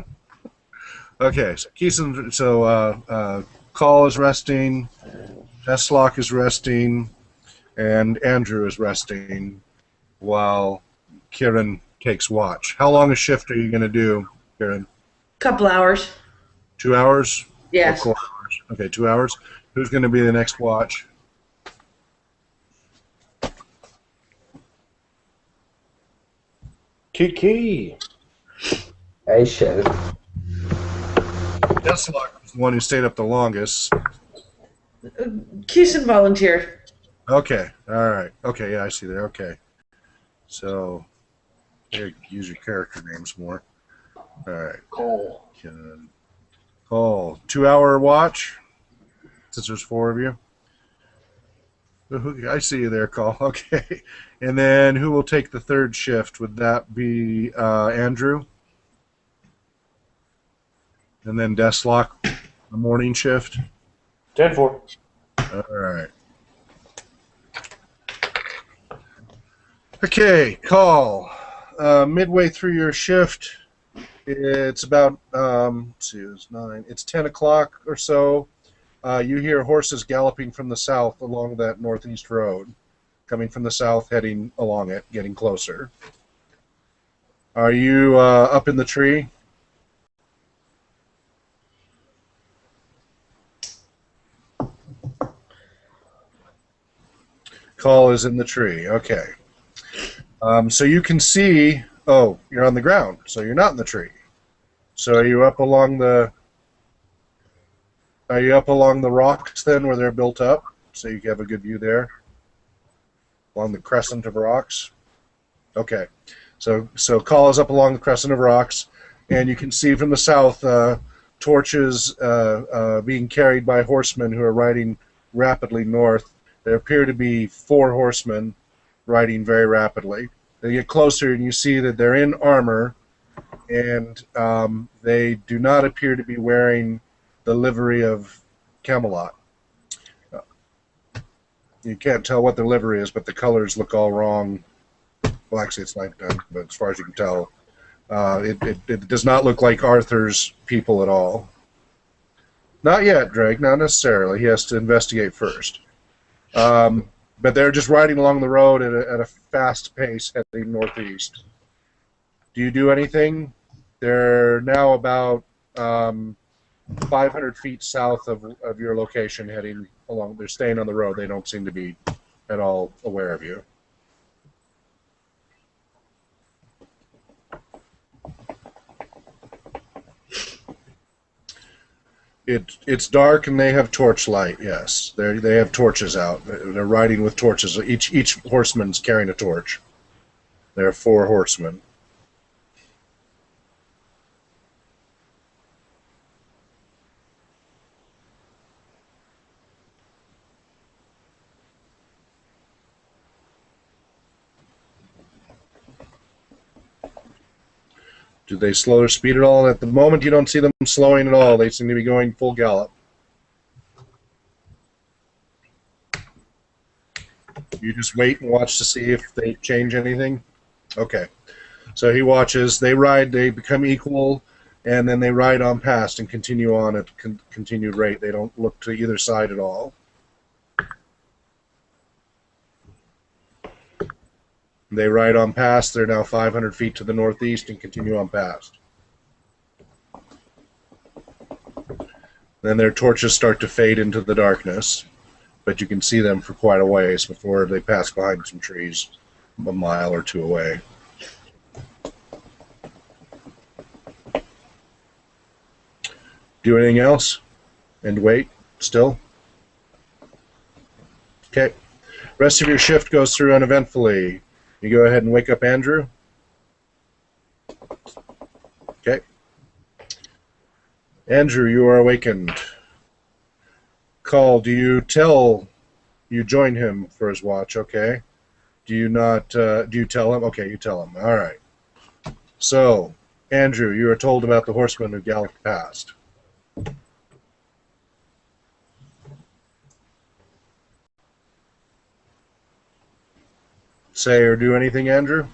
Okay, so Keeson, Call is resting, Deslock is resting, and Andrew is resting while Kieran takes watch. How long a shift are you going to do, Kieran? Couple hours. 2 hours? Yes. Or 4 hours? Okay, 2 hours. Who's going to be the next watch? Kiki. Hey, shit. Deslock was the one who stayed up the longest. Keeson volunteered. Okay, all right. Okay, yeah, I see there. Okay. So, here, use your character names more. All right. Cole. Cole. 2 hour watch, since there's 4 of you. I see you there, Cole. Okay. And then who will take the third shift? Would that be Andrew? And then Deslock, the morning shift? 10-4. All right. Okay, call. Midway through your shift, it's about, let's see, it's 9. It's 10 o'clock or so. You hear horses galloping from the south along that northeast road, coming from the south, heading along it, getting closer. Are you up in the tree? Call is in the tree. Okay. So you can see. Oh, you're on the ground, so you're not in the tree. So are you up along the? Are you up along the rocks then, where they're built up, so you have a good view there? Along the crescent of rocks. Okay. So Call is up along the crescent of rocks, and you can see from the south torches being carried by horsemen who are riding rapidly north. There appear to be 4 horsemen riding very rapidly. They get closer and you see that they're in armor, and they do not appear to be wearing the livery of Camelot. You can't tell what the livery is, but the colors look all wrong. Well, actually, it's not done, but as far as you can tell, it does not look like Arthur's people at all. Not yet, Drake, not necessarily. He has to investigate first. But they're just riding along the road at a fast pace heading northeast. Do you do anything? They're now about 500 feet south of your location heading along. They're staying on the road. They don't seem to be at all aware of you. It's dark and they have torchlight. Yes, they have torches out. They're riding with torches. Each horseman's carrying a torch. There are 4 horsemen. Do they slow their speed at all? At the moment, you don't see them slowing at all. They seem to be going full gallop. You just wait and watch to see if they change anything? Okay. So he watches. They ride. They become equal, and then they ride on past and continue on at continued rate. They don't look to either side at all. They ride on past. They're now 500 feet to the northeast and continue on past. Then their torches start to fade into the darkness, but you can see them for quite a ways before they pass behind some trees a mile or two away. Do anything else? And wait still? Okay. Rest of your shift goes through uneventfully. You go ahead and wake up Andrew. Okay. Andrew, you are awakened. Call, do you tell you join him for his watch? Okay. Do you not, do you tell him? Okay, you tell him. All right. So, Andrew, you are told about the horsemen who galloped past. Say or do anything, Andrew?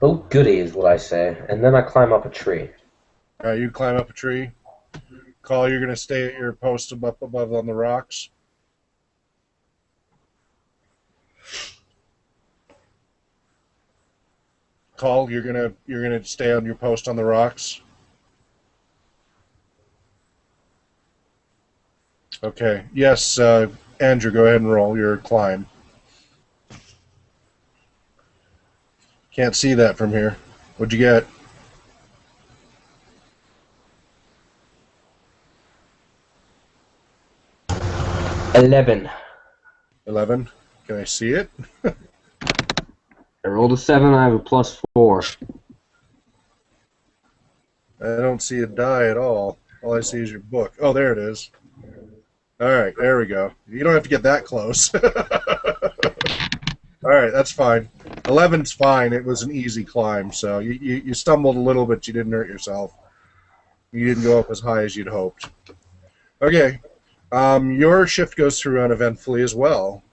Oh, goody is what I say. And then I climb up a tree. All right, you climb up a tree. Call, you're going to stay at your post up above on the rocks. Call, you're gonna stay on your post on the rocks. Okay. Yes, Andrew, go ahead and roll your climb. Can't see that from here. What'd you get? $11. 11. Can I see it? I rolled a 7. I have a +4. I don't see a die at all. All I see is your book. Oh, there it is. All right, there we go. You don't have to get that close. All right, that's fine. 11's fine. It was an easy climb, so you stumbled a little, but you didn't hurt yourself. You didn't go up as high as you'd hoped. Okay. Your shift goes through uneventfully as well.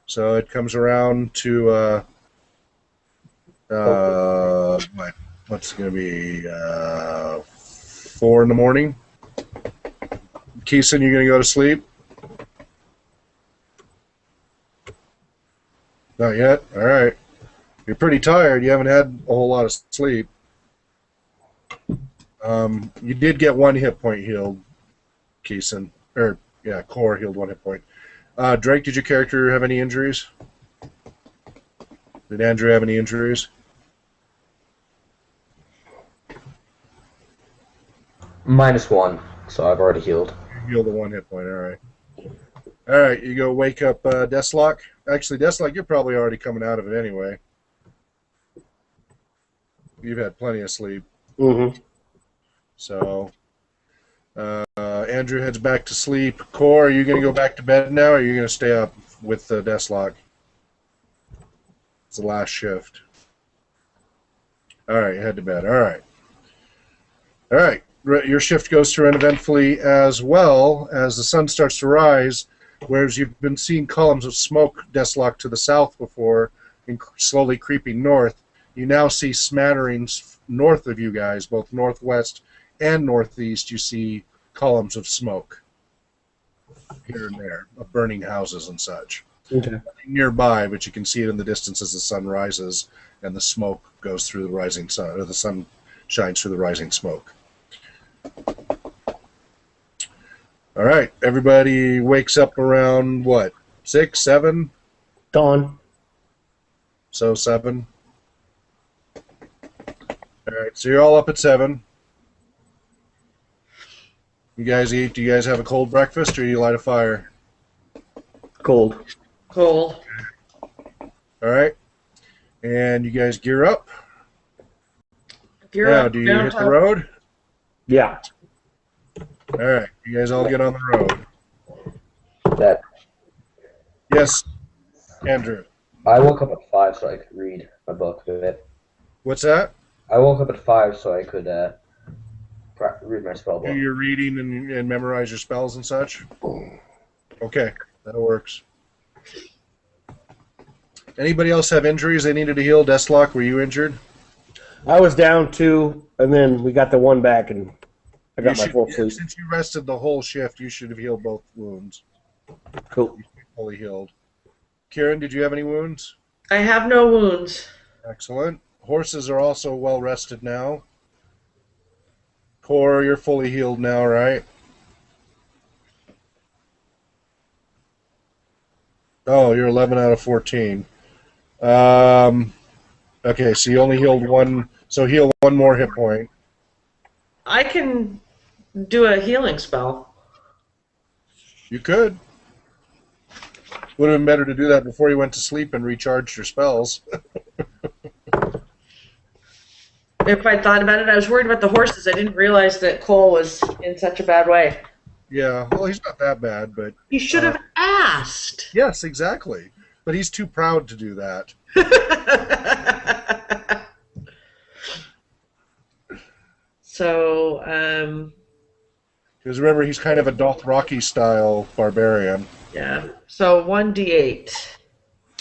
So it comes around to what's it going to be 4 in the morning. Keeson, you going to go to sleep? Not yet? All right. You're pretty tired. You haven't had a whole lot of sleep. You did get 1 hit point healed, Keeson. Or, yeah, Core healed 1 hit point. Drake, did your character have any injuries? Did Andrew have any injuries? -1, so I've already healed. You healed a 1 hit point, all right. All right, you go wake up Deathlock. Actually, Deathlock, you're probably already coming out of it anyway. You've had plenty of sleep. Mm-hmm. So, Andrew heads back to sleep. Core, are you going to go back to bed now, or are you going to stay up with Deathlock? It's the last shift. All right, head to bed. All right. All right. Your shift goes through uneventfully as well as the sun starts to rise, whereas you've been seeing columns of smoke Deathlock to the south before and slowly creeping north. You now see smatterings north of you guys, both northwest and northeast. You see columns of smoke here and there, of burning houses and such. Okay. Nearby, but you can see it in the distance as the sun rises and the smoke goes through the rising sun, or the sun shines through the rising smoke. All right, everybody wakes up around what, 6, 7? Dawn. So 7. All right, so you're all up at 7. You guys eat. Do you guys have a cold breakfast, or do you light a fire? Cold. Cool. All right, and you guys gear up. Gear Now, up, do you down hit the top. road? Yeah. All right, you guys all get on the road. That Yes, Andrew. I woke up at 5 so I could read my book a bit. What's that? I woke up at 5 so I could read my spell Do book. your reading and memorize your spells and such? Okay, that works. Anybody else have injuries they needed to heal? Deathlock, were you injured? I was down 2, and then we got the 1 back, and I got You my full should, sleep. since you rested the whole shift, you should have healed both wounds. Cool. You should be fully healed. Kieran, did you have any wounds? I have no wounds. Excellent. Horses are also well rested now. Core, you're fully healed now, right? Oh, you're 11 out of 14. Okay, so you only healed 1. So heal 1 more hit point. I can do a healing spell. You could. Would have been better to do that before you went to sleep and recharged your spells. If I thought about it, I was worried about the horses. I didn't realize that Cole was in such a bad way. Yeah, well, he's not that bad, but... He should have asked. Yes, exactly. But he's too proud to do that. So, Because remember, he's kind of a Dothraki-style barbarian. yeah. So 1d8.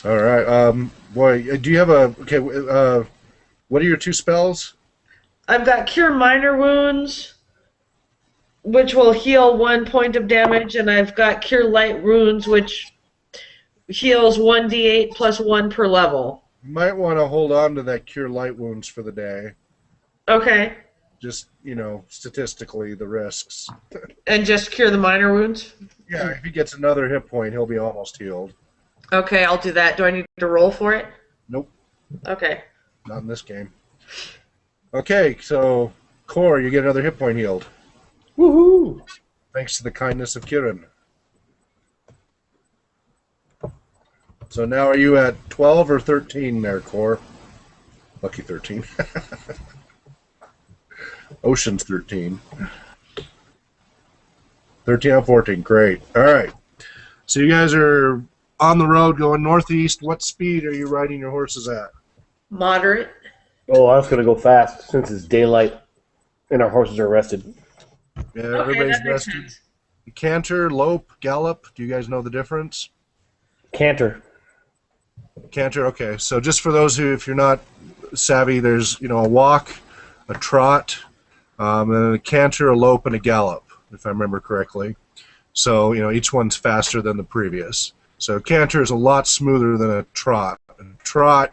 All right. Boy, do you have a... Okay, what are your 2 spells? I've got Cure Minor Wounds, which will heal 1 point of damage, and I've got Cure Light Wounds, which heals 1d8 plus 1 per level. You might want to hold on to that Cure Light Wounds for the day. Okay. Just, statistically, the risks. And just cure the minor wounds? Yeah, if he gets another hit point, he'll be almost healed. Okay, I'll do that. Do I need to roll for it? Nope, Okay. not in this game. Okay, so, Core, you get another hit point healed. Woohoo! Thanks to the kindness of Kieran. So now are you at 12 or 13 there, Core? Lucky 13. Ocean's 13. 13 out of 14, great. All right. So you guys are on the road going northeast. What speed are you riding your horses at? Moderate. Oh, I was going to go fast since it's daylight and our horses are rested. Yeah, Okay, everybody's that makes rested. sense. Canter, lope, gallop. Do you guys know the difference? Canter. Canter, okay. So just for those who, if you're not savvy, there's, a walk, a trot, and a canter, a lope, and a gallop, if I remember correctly. So, each one's faster than the previous. So canter is a lot smoother than a trot. A trot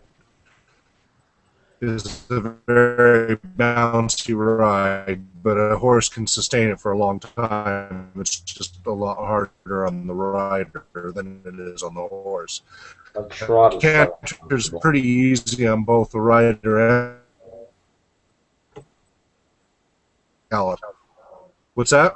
is a very bouncy ride, but a horse can sustain it for a long time. It's just a lot harder on the rider than it is on the horse. A trot is Canter's pretty easy on both the rider and gallop. What's that?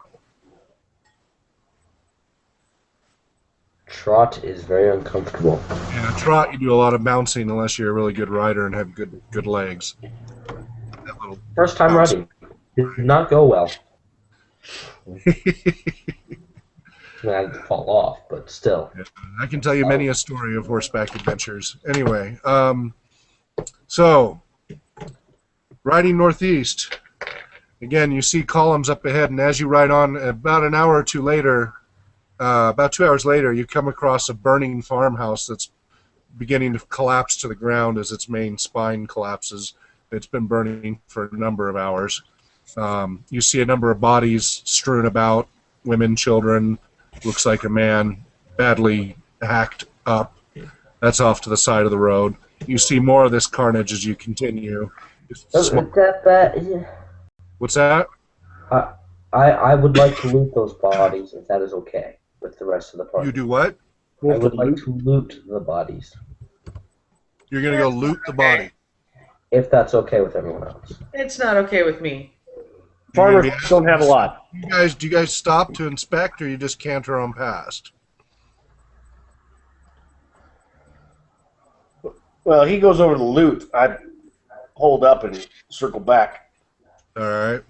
Trot is very uncomfortable. In a trot, you do a lot of bouncing unless you're a really good rider and have good legs. That little First time bounce. riding. Did not go well. I didn't fall off, but still. I can tell you many a story of horseback adventures. Anyway, so riding northeast. Again, you see columns up ahead, and as you ride on, about an hour or two later, about 2 hours later, you come across a burning farmhouse that's beginning to collapse to the ground as its main spine collapses. It's been burning for a number of hours. You see a number of bodies strewn about, women, children, looks like a man badly hacked up. That's off to the side of the road. You see more of this carnage as you continue. What's that? I would like to loot those bodies if that is okay with the rest of the party. You do what? I would like to loot the bodies. You're going to go loot the body. If that's okay with everyone else. It's not okay with me. Farmers don't have a lot. Do you guys stop to inspect, or you just canter on past? Well, he goes over to loot. I hold up and circle back. All right.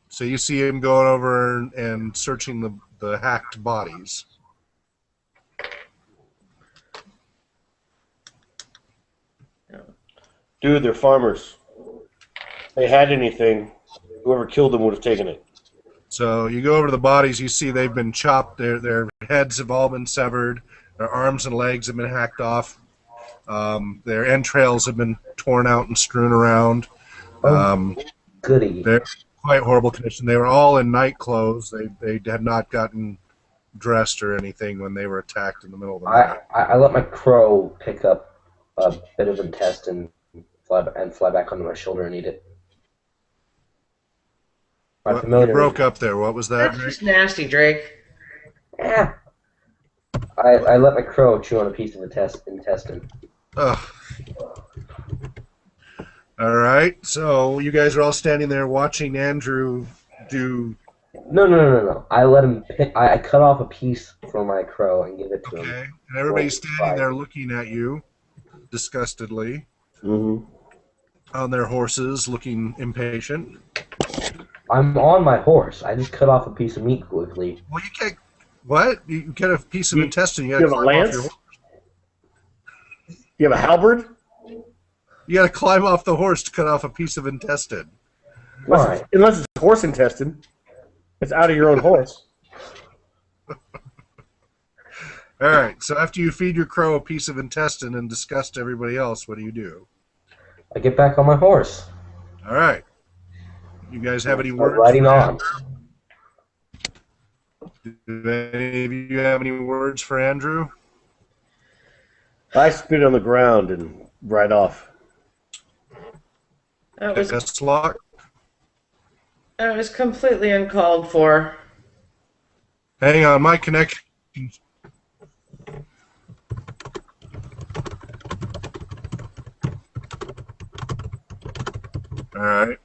So you see him going over and searching the hacked bodies. Dude, they're farmers. they had anything, whoever killed them would have taken it. So you go over to the bodies, you see they've been chopped, their heads have all been severed, their arms and legs have been hacked off, their entrails have been torn out and strewn around. Goody. They're quite horrible condition. They were all in night clothes. They had not gotten dressed or anything when they were attacked in the middle of the night. I let my crow pick up a bit of intestine and fly back onto my shoulder and eat it. You broke up there. What was that? That's just nasty, Drake. Yeah. I let my crow chew on a piece of intestine. Ugh. All right. So you guys are all standing there watching Andrew do. No. I let him pick. I cut off a piece from my crow and give it to him. Okay. And everybody's standing there looking at you disgustedly on their horses, looking impatient. I'm on my horse. I just cut off a piece of meat quickly. Well, you can't. What? You get a piece of intestine. You have a lance? You have a halberd? You got to climb off the horse to cut off a piece of intestine. Why? Unless it's horse intestine. It's out of your own horse. All right. So after you feed your crow a piece of intestine and disgust everybody else, what do? I get back on my horse. All right. You guys have any Start words? riding on. Do any of you have any words for Andrew? I spit on the ground and ride off. That was completely uncalled for. Hang on, my connection. All right.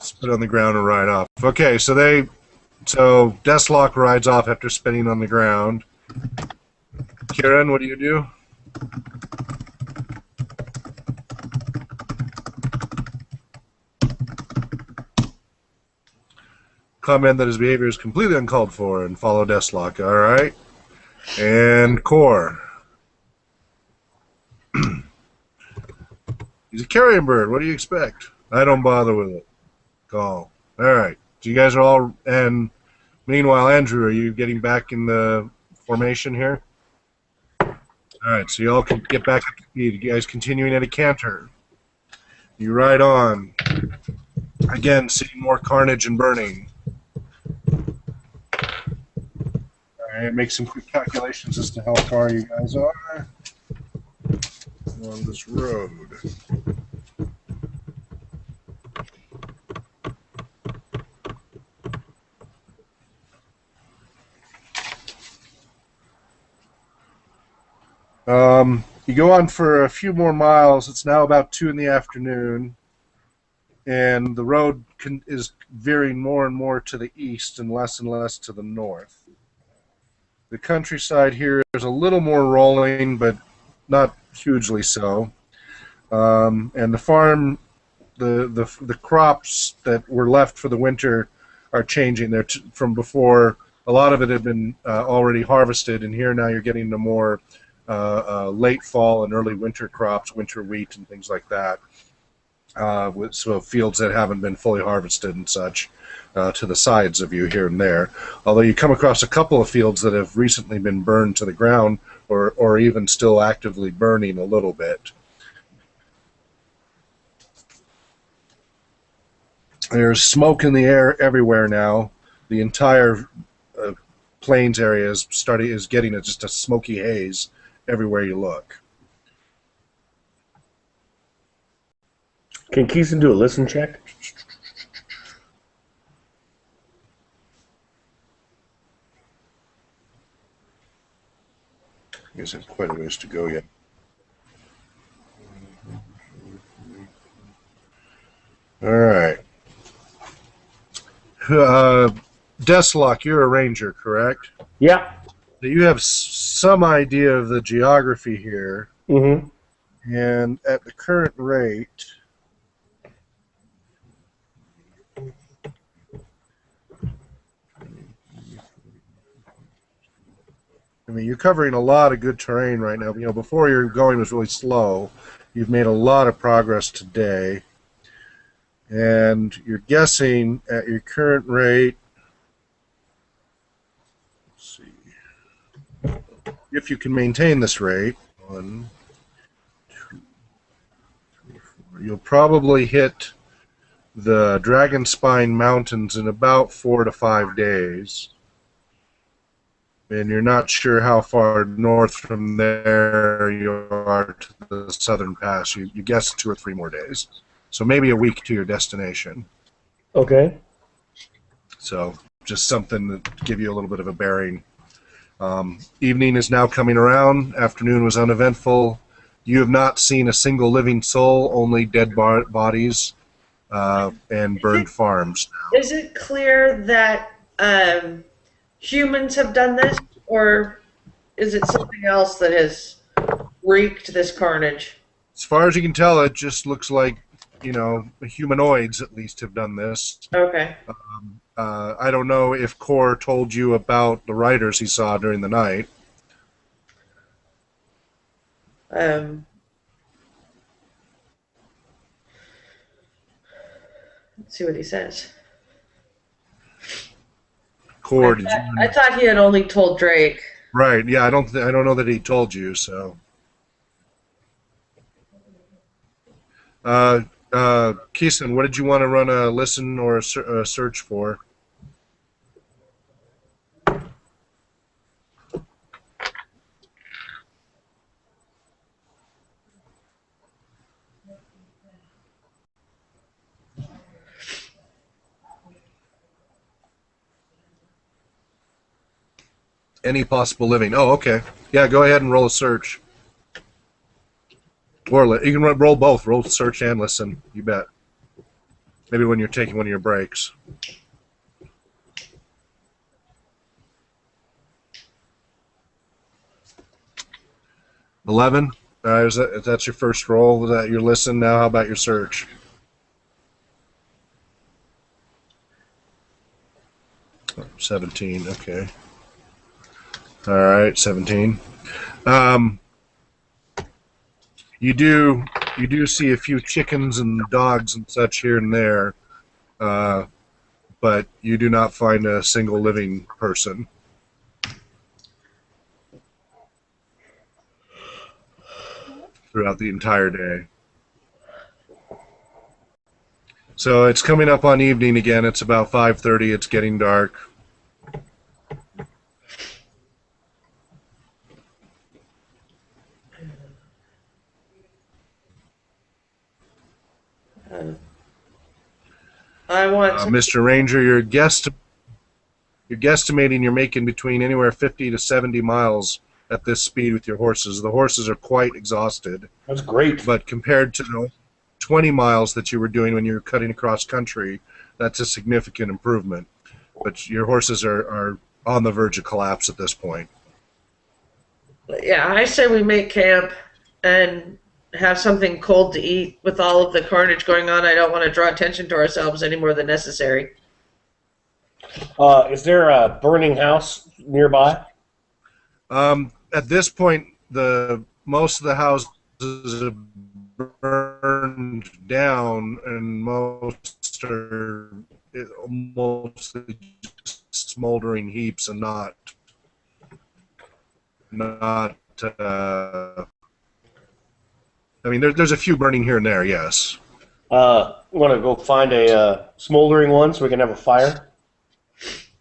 Spit on the ground and ride off. Okay, so Deathlock rides off after spinning on the ground. Kieran, what do? Comment that his behavior is completely uncalled for and follow Deathlock. All right. And Core. He's a carrion bird. What do you expect? I don't bother with it. Call. All right. So you guys are all. And meanwhile, Andrew, are you getting back in the formation here? All right. So you all can get back up to speed. You guys continuing at a canter. You ride on. Again, seeing more carnage and burning. All right. Make some quick calculations as to how far you guys are on this road. You go on for a few more miles. It's now about 2 in the afternoon, and the road is veering more and more to the east and less to the north. The countryside here is a little more rolling, but not hugely so. And the farm, the crops that were left for the winter are changing. They're from before. A lot of it had been already harvested, and here now you're getting the more late fall and early winter crops, winter wheat and things like that. With fields that haven't been fully harvested and such to the sides of you here and there. Although you come across a couple of fields that have recently been burned to the ground or even still actively burning a little bit. There's smoke in the air everywhere now. The entire plains area is getting just a smoky haze everywhere you look. Can Keeson do a listen check? You guys have quite a ways to go yet. All right. Deathlock, you're a ranger, correct? Yeah. So you have some idea of the geography here. Mm-hmm. And at the current rate, I mean, you're covering a lot of good terrain right now. You know, before your going was really slow. You've made a lot of progress today. And you're guessing at your current rate, let's see, if you can maintain this rate, 1, 2, 3, 4, you'll probably hit the Dragon Spine Mountains in about 4 to 5 days. And you're not sure how far north from there you are to the Southern Pass. You guess 2 or 3 more days. So maybe a week to your destination. Okay. So just something to give you a little bit of a bearing. Evening is now coming around. Afternoon was uneventful. You have not seen a single living soul, only dead bodies and burned farms. Is it clear that humans have done this, or is it something else that has wreaked this carnage? As far as you can tell, it just looks like, you know, humanoids at least have done this. Okay. I don't know if Core told you about the riders he saw during the night. Let's see what he says. Core, I thought he had only told Drake. right? Yeah, I don't know that he told you. So, Keeson, what did you want to run a listen or a search for? Any possible living. Oh, okay. Yeah, go ahead and roll a search. Or you can roll both. Roll search and listen. You bet. Maybe when you're taking one of your breaks. 11. That's your first roll. Is that your listen? Now, how about your search? Oh, 17. Okay. All right, 17. You do see a few chickens and dogs and such here and there, but you do not find a single living person. Throughout the entire day. So it's coming up on evening again. It's about 5:30. It's getting dark. I want some... Mr. Ranger, you're guesstimating you're making between anywhere 50 to 70 miles at this speed with your horses. The horses are quite exhausted. That's great. But compared to the 20 miles that you were doing when you were cutting across country, that's a significant improvement. But your horses are on the verge of collapse at this point. Yeah, I say we make camp and have something cold to eat. With all of the carnage going on, I don't want to draw attention to ourselves any more than necessary. Is there a burning house nearby? At this point, most of the houses have burned down, and most are mostly just smoldering heaps and not. I mean, there's a few burning here and there, yes. Want to go find a smoldering one so we can have a fire?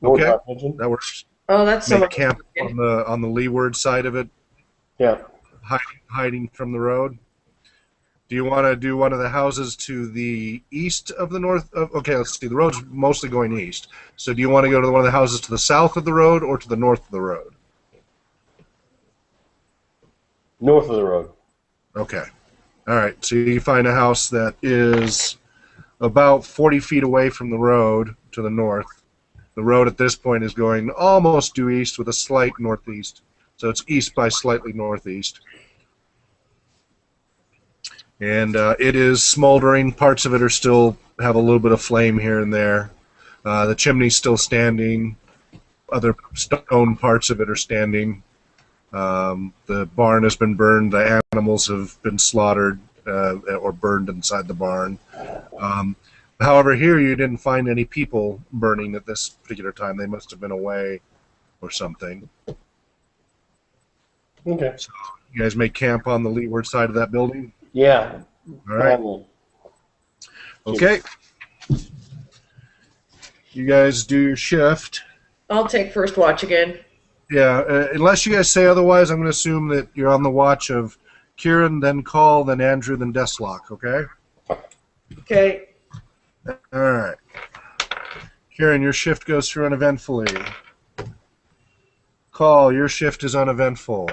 Okay, that works. Oh, that's Make camp on the leeward side of it. Yeah. Hiding from the road. Do you want to do one of the houses to the east of the north? Okay, let's see. The road's mostly going east. So do you want to go to one of the houses to the south of the road or to the north of the road? North of the road. Okay. All right. So you find a house that is about 40 feet away from the road to the north. The road at this point is going almost due east with a slight northeast. So it's east by slightly northeast. And it is smoldering. Parts of it are still have a little bit of flame here and there. The chimney's still standing. Other stone parts of it are standing. The barn has been burned. The animals have been slaughtered or burned inside the barn. However, here you didn't find any people burning at this particular time. They must have been away or something. Okay. So you guys make camp on the leeward side of that building? Yeah. All right. Okay. You guys do your shift. I'll take first watch again. Yeah, unless you guys say otherwise, I'm going to assume that you're on the watch of Kieran, then Call, then Andrew, then Deslock, okay? Okay. All right. Kieran, your shift goes through uneventfully. Call, your shift is uneventful.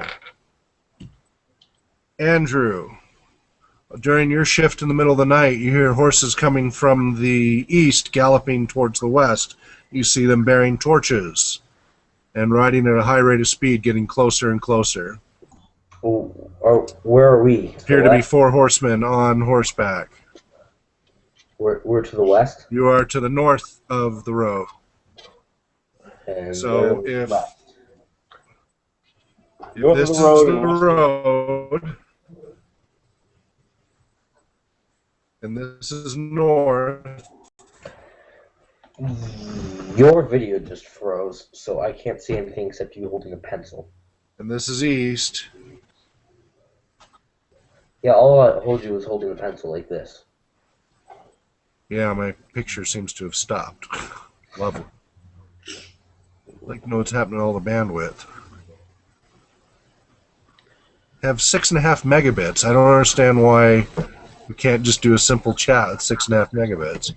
Andrew, during your shift in the middle of the night, you hear horses coming from the east galloping towards the west. You see them bearing torches and riding at a high rate of speed, getting closer and closer. Where are we? Appear to be 4 horsemen on horseback. We're to the west? You are to the north of the road. And So they're if left. North of this the is road the and road, and this is north, Your video just froze, so I can't see anything except you holding a pencil. and this is east. Yeah, all I told you was holding a pencil like this. Yeah, my picture seems to have stopped. Lovely. I'd like to know what's happening to all the bandwidth. Have 6.5 megabits. I don't understand why we can't just do a simple chat at 6.5 megabits.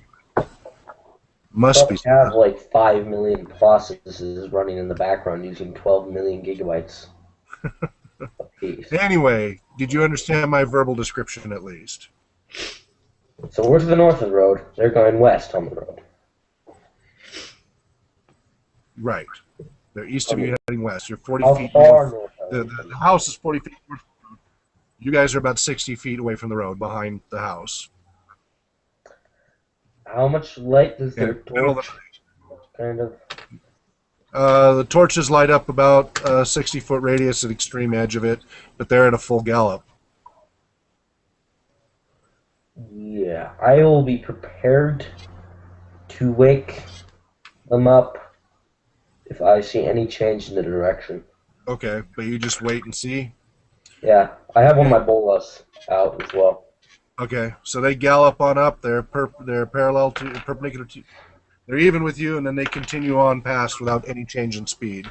Must be. We have like 5 million processes running in the background using 12 million gigabytes. apiece. Anyway, did you understand my verbal description at least? So we're to the north of the road. They're going west on the road. Right. They're east of you heading west. You're 40 How feet far north. north? The house is 40 feet north of the road. You guys are about 60 feet away from the road, behind the house. How much light does their In the middle of torch kind of? the torches light up about a 60-foot radius at the extreme edge of it, but they're at a full gallop. Yeah, I will be prepared to wake them up if I see any change in the direction. Okay, but you just wait and see? Yeah, I have one of my bolas out as well. Okay, so they gallop on up. They're parallel to, perpendicular to, they're even with you, and then they continue on past without any change in speed.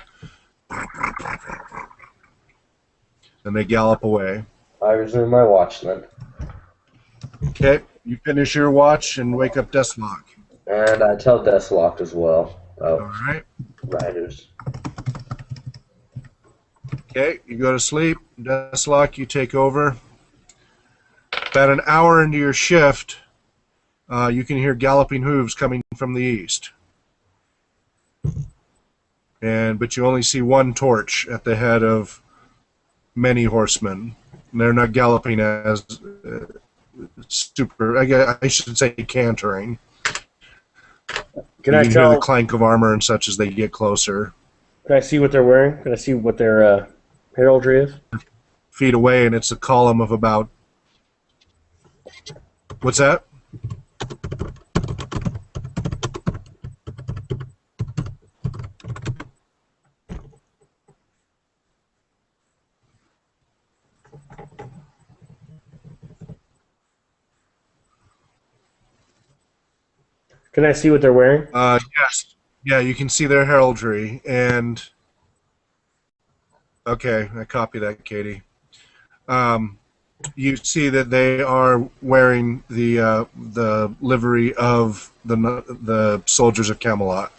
And they gallop away. I resume my watch then. Okay, you finish your watch and wake up Deslock. And I tell Deslock as well All about right. riders. Okay, you go to sleep. Deslock, you take over. About an hour into your shift, you can hear galloping hooves coming from the east. But you only see one torch at the head of many horsemen. And they're not galloping as super. I should say cantering. Can you I can tell? hear the clank of armor and such as they get closer. Can I see what they're wearing? Can I see what their heraldry is? Feet away, and it's a column of about. What's that? Can I see what they're wearing? Yes. Yeah, you can see their heraldry, and okay, I copy that, Katie. You see that they are wearing the livery of the soldiers of Camelot,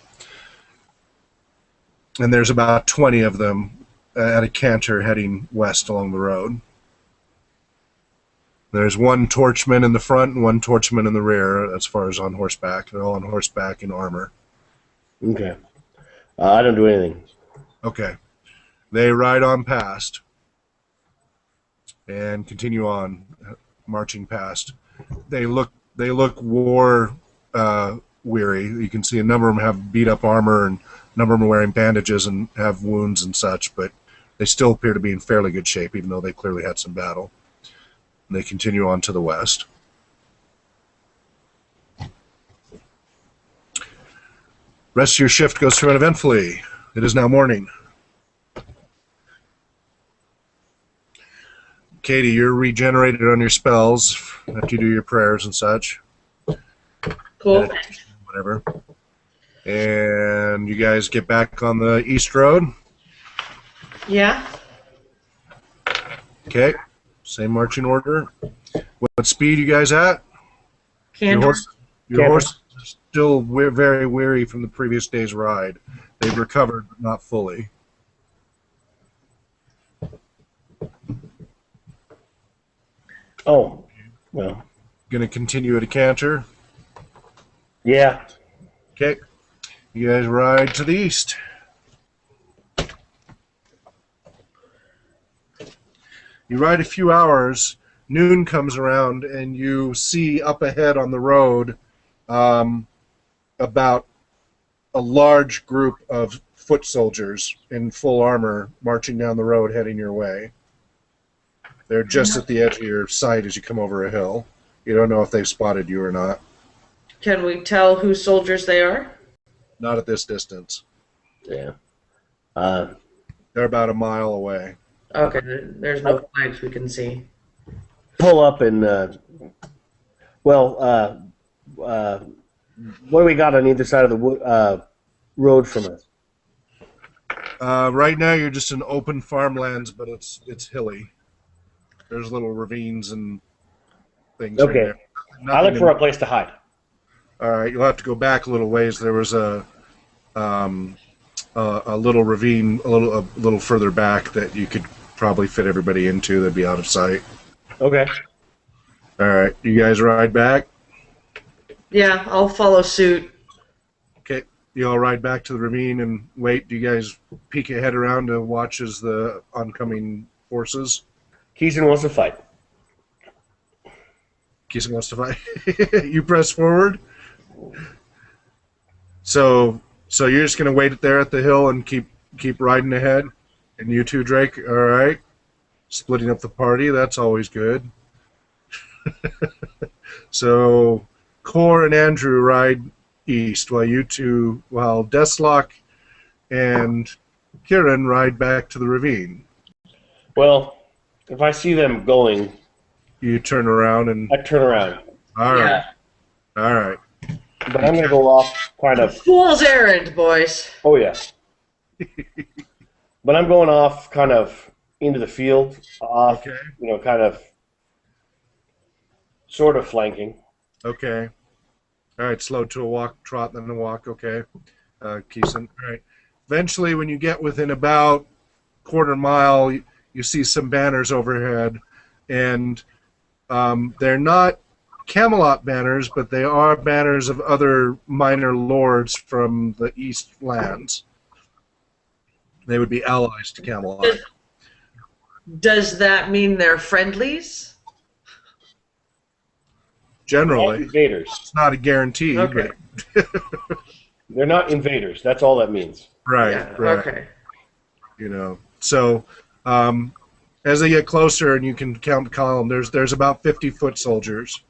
and there's about 20 of them at a canter heading west along the road. There's one torchman in the front and one torchman in the rear as far as on horseback. They're all on horseback in armor. Okay. I don't do anything. Okay. They ride on past and continue on, marching past. They look war weary. You can see a number of them have beat up armor, and a number of them are wearing bandages and have wounds and such, but they still appear to be in fairly good shape, even though they clearly had some battle. And they continue on to the west. Rest of your shift goes through uneventfully. It is now morning. Katie, you're regenerated on your spells after you do your prayers and such. Cool. Whatever. And you guys get back on the east road. Yeah. Okay. Same marching order. What speed you guys at? Canter. Your horse is still very weary from the previous day's ride. They've recovered, but not fully. Oh, well. Going to continue at a canter. Yeah. Okay. You guys ride to the east. You ride a few hours. Noon comes around, and you see up ahead on the road about a large group of foot soldiers in full armor marching down the road heading your way. They're just at the edge of your sight as you come over a hill. You don't know if they've spotted you or not. Can we tell whose soldiers they are? Not at this distance. Yeah. They're about a mile away. Okay, there's no flags we can see. Pull up and, what do we got on either side of the road from us? Right now you're just in open farmlands, but it's hilly. There's little ravines and things. Okay. Right there. I look for a place to hide. All right, you'll have to go back a little ways. There was a little ravine a little further back that you could probably fit everybody into. That'd be out of sight. Okay. All right, you guys ride back. Yeah, I'll follow suit. Okay, you all ride back to the ravine and wait. Do you guys peek your head around to watch as the oncoming forces? Keeson wants to fight. Keeson wants to fight. You press forward. So you're just gonna wait there at the hill and keep riding ahead. And you too, Drake. All right. Splitting up the party. That's always good. So Cor and Andrew ride east, while Deslock and Kieran ride back to the ravine. Well, if I see them going, You turn around and. I turn around. All right. Yeah. All right. But I'm going to go off kind of... Fool's errand, boys. Oh, yeah. But I'm going off kind of into the field, off, Okay. Kind of sort of flanking. Okay. All right. Slow to a walk, trot, then a walk. Okay. Keeson. All right. Eventually, when you get within about quarter mile, you see some banners overhead, and they're not Camelot banners, but they are banners of other minor lords from the East lands. They would be allies to Camelot. Does that mean they're friendlies? Generally, Invaders. it's not a guarantee. Okay. But They're not invaders. That's all that means. right, Yeah, right. okay. So as they get closer and you can count the column, there's about 50 foot soldiers,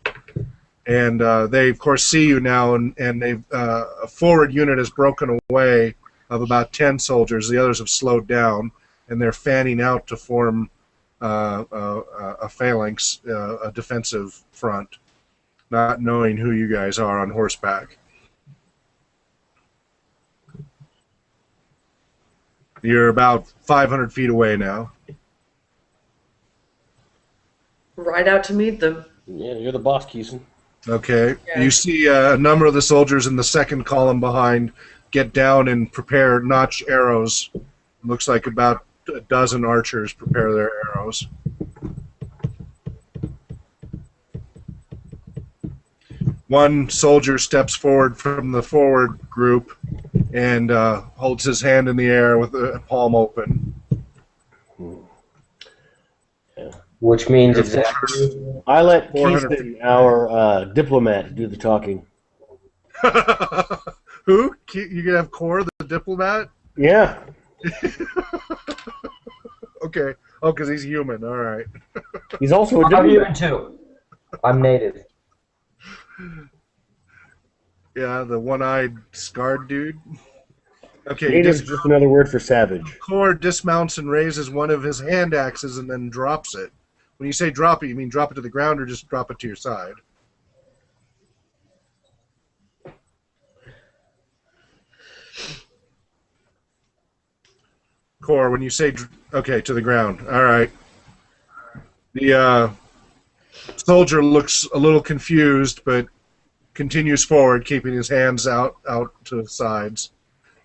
and they of course see you now, and they've a forward unit has broken away of about 10 soldiers. The others have slowed down, and they're fanning out to form a phalanx, a defensive front, not knowing who you guys are on horseback. You're about 500 feet away now. Ride out to meet them. Yeah, you're the boss, Keeson. Okay. Yeah. You see a number of the soldiers in the second column behind get down and prepare notch arrows. Looks like about a dozen archers prepare their arrows. One soldier steps forward from the forward group and holds his hand in the air with a palm open. Which means Your exactly. I let 400 Keeson, our diplomat, do the talking. Who? You gonna have Cor, the diplomat? Yeah. Okay. Oh, because he's human. All right. He's also a I'm diplomat. human too. I'm native. Yeah, the one-eyed scarred dude. Okay, Native is just another word for savage. Core dismounts and raises one of his hand axes and then drops it. When you say drop it, you mean drop it to the ground or just drop it to your side? Core, when you say okay, to the ground. All right. The soldier looks a little confused, but continues forward, keeping his hands out to the sides,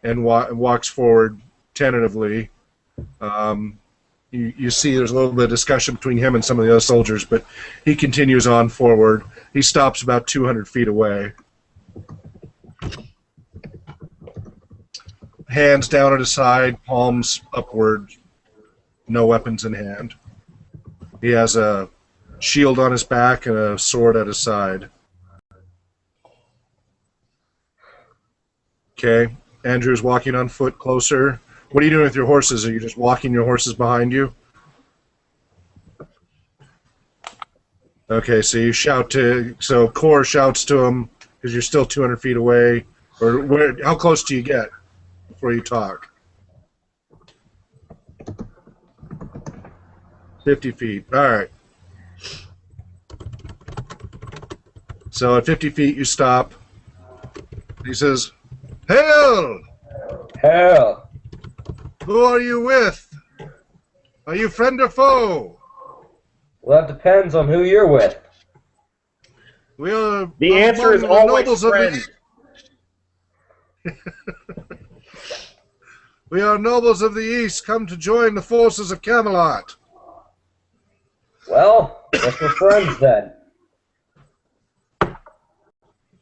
and walks forward tentatively. You see there's a little bit of discussion between him and some of the other soldiers, but he continues on forward. He stops about 200 feet away. Hands down at his side, palms upward, no weapons in hand. He has a shield on his back and a sword at his side. Okay, Andrew's walking on foot closer. What are you doing with your horses? Are you just walking your horses behind you? Okay, so you shout to... So Core shouts to him because you're still 200 feet away. Or where? How close do you get before you talk? 50 feet. All right. So at 50 feet, you stop. He says, "Hail! Hell. Who are you with? Are you friend or foe?" Well, that depends on who you're with. We are The answer is among the always nobles of friend. the We are nobles of the East, come to join the forces of Camelot. Well, guess we're friends then.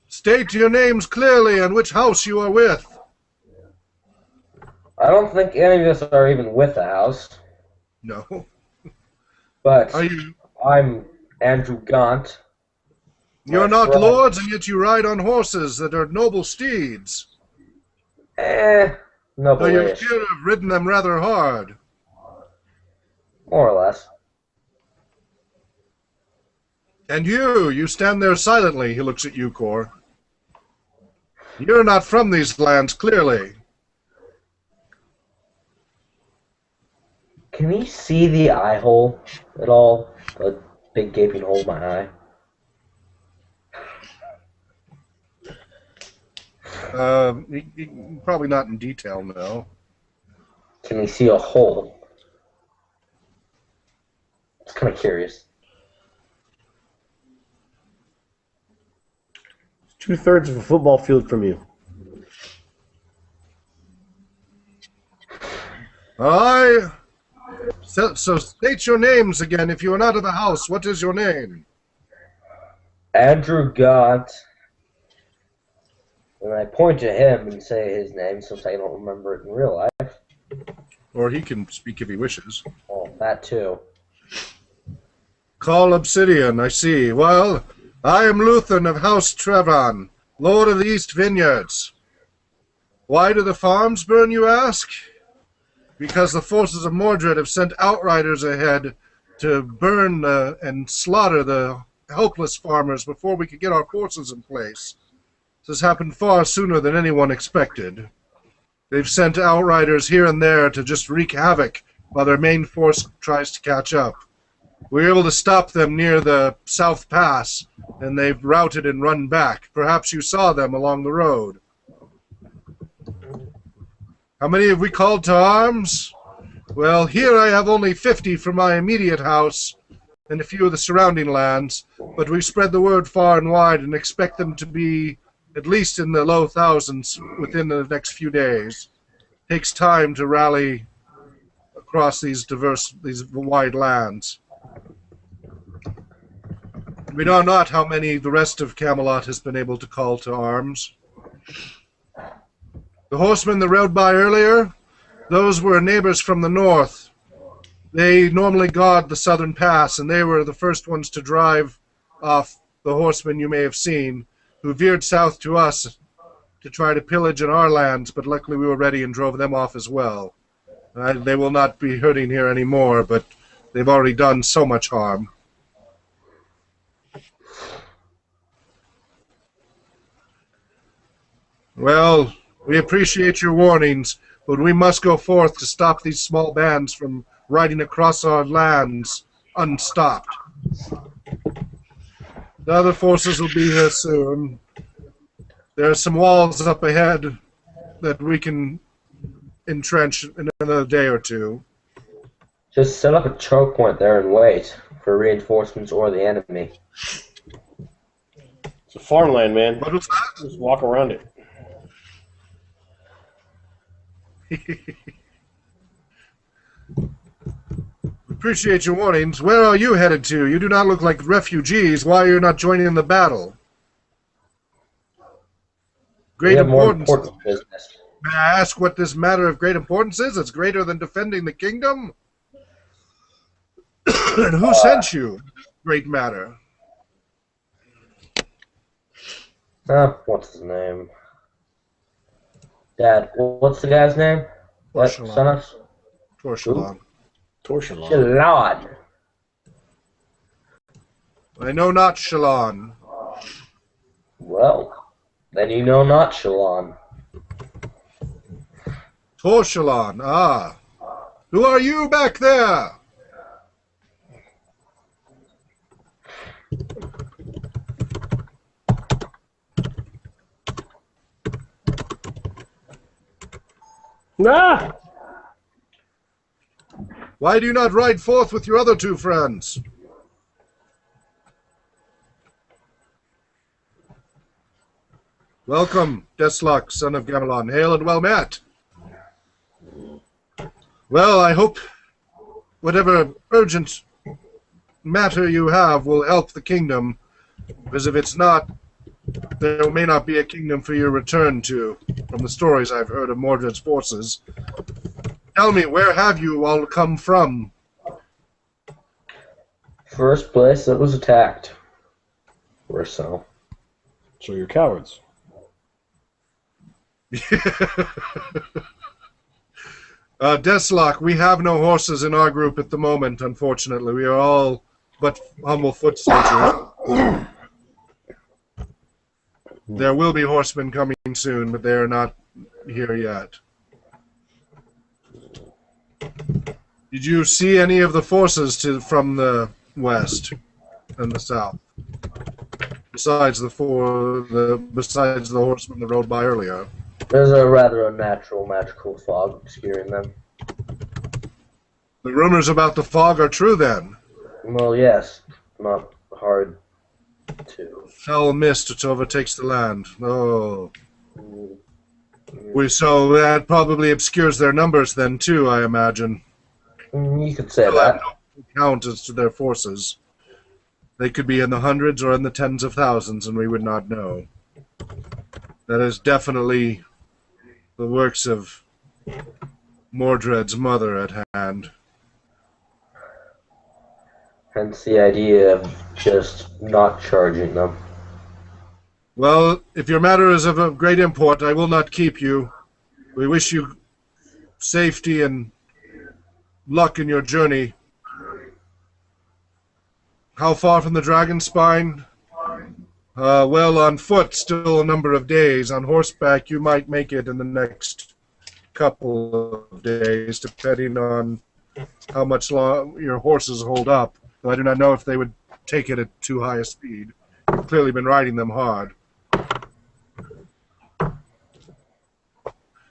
State your names clearly and which house you are with. I don't think any of us are even with the house, No. but Are you? I'm Andrew Gaunt. You're My not friend. lords, and yet you ride on horses that are noble steeds. No Though you bullish. appear to have ridden them rather hard. More or less. And you stand there silently. He looks at you, Core. You're not from these lands, clearly. Can you see the eye hole at all? A big gaping hole in my eye. Probably not in detail, no. Can you see a hole? It's kind of curious. 2/3 of a football field from you. Aye. So state your names again. If you are not of the house, what is your name? Andrew Gaunt. And I point to him and say his name since I don't remember it in real life. Or he can speak if he wishes. Oh, that too. Call Obsidian, I see. Well, I am Luthen of House Trevon, Lord of the East Vineyards. Why do the farms burn, you ask? Because the forces of Mordred have sent outriders ahead to burn and slaughter the helpless farmers before we could get our forces in place. This has happened far sooner than anyone expected. They've sent outriders here and there to just wreak havoc while their main force tries to catch up. We were able to stop them near the South Pass, and they've routed and run back. Perhaps you saw them along the road. How many have we called to arms? Well, here I have only 50 from my immediate house and a few of the surrounding lands, but we've spread the word far and wide and expect them to be at least in the low thousands within the next few days. It takes time to rally across these wide lands. We know not how many the rest of Camelot has been able to call to arms. The horsemen that rode by earlier, those were neighbors from the north. They normally guard the southern pass, and they were the first ones to drive off the horsemen you may have seen, who veered south to us to try to pillage in our lands, but luckily we were ready and drove them off as well. They will not be hurting here anymore, but they've already done so much harm. Well, we appreciate your warnings, but we must go forth to stop these small bands from riding across our lands unstopped. The other forces will be here soon. There are some walls up ahead that we can entrench in another day or two. Just set up a choke point there and wait for reinforcements or the enemy. It's a farmland, man. What was that? Just walk around it. Appreciate your warnings. Where are you headed to? You do not look like refugees. Why are you not joining in the battle? Great We have more importance. important business. May I ask what this matter of great importance is? It's greater than defending the kingdom? And who sent you? Great matter. What's his name? Dad, what's the guy's name? What, Torchelon. son of? Torchelon. Torsion. Shalon. I know not Shalon. Well, then you know not Shalon. Torchelon, ah. Who are you back there? Ah! Why do you not ride forth with your other two friends? Welcome, Deslok, son of Gamelon. Hail and well met. Well, I hope whatever urgent matter you have will help the kingdom, because if it's not, there may not be a kingdom for you to return to, from the stories I've heard of Mordred's forces. Tell me, where have you all come from? First place that was attacked. Or so. So you're cowards. Deslok, we have no horses in our group at the moment, unfortunately. We are all but humble foot soldiers. There will be horsemen coming soon, but they are not here yet. Did you see any of the forces from the west and the south? Besides the horsemen that rode by earlier. There's a rather unnatural magical fog obscuring them. The rumors about the fog are true then. Well, yes. Not hard to. Fell mist which overtakes the land. Oh. So that probably obscures their numbers then too, I imagine. You could say They'll that. have no count as to their forces. They could be in the hundreds or in the tens of thousands, and we would not know. That is definitely the works of Mordred's mother at hand. Hence the idea of just not charging them. Well, if your matter is of great import, I will not keep you. We wish you safety and luck in your journey. How far from the Dragon Spine? Well, on foot, still a number of days. On horseback, you might make it in the next couple of days, depending on how much your horses hold up. Though I do not know if they would take it at too high a speed. You've clearly been riding them hard.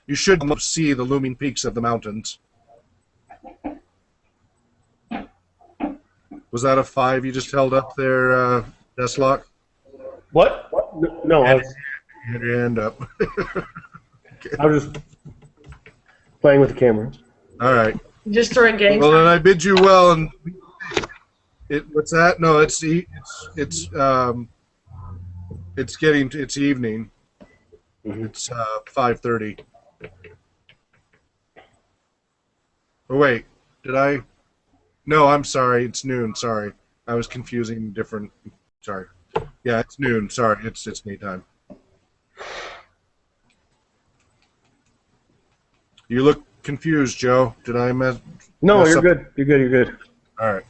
You should see the looming peaks of the mountains. Was that a 5 you just held up there, Deslok? What? No, I was Had your hand up. just playing with the camera. All right. Just throwing gangs. Well, then I bid you well. And what's that? No, it's evening. Mhm. It's 5:30. Oh wait, did I? No, I'm sorry. It's noon. Sorry, I was confusing different. Sorry. Yeah, it's noon. Sorry, it's me time. You look confused, Joe. Did I mess? No, mess you're up? good. You're good. You're good. All right.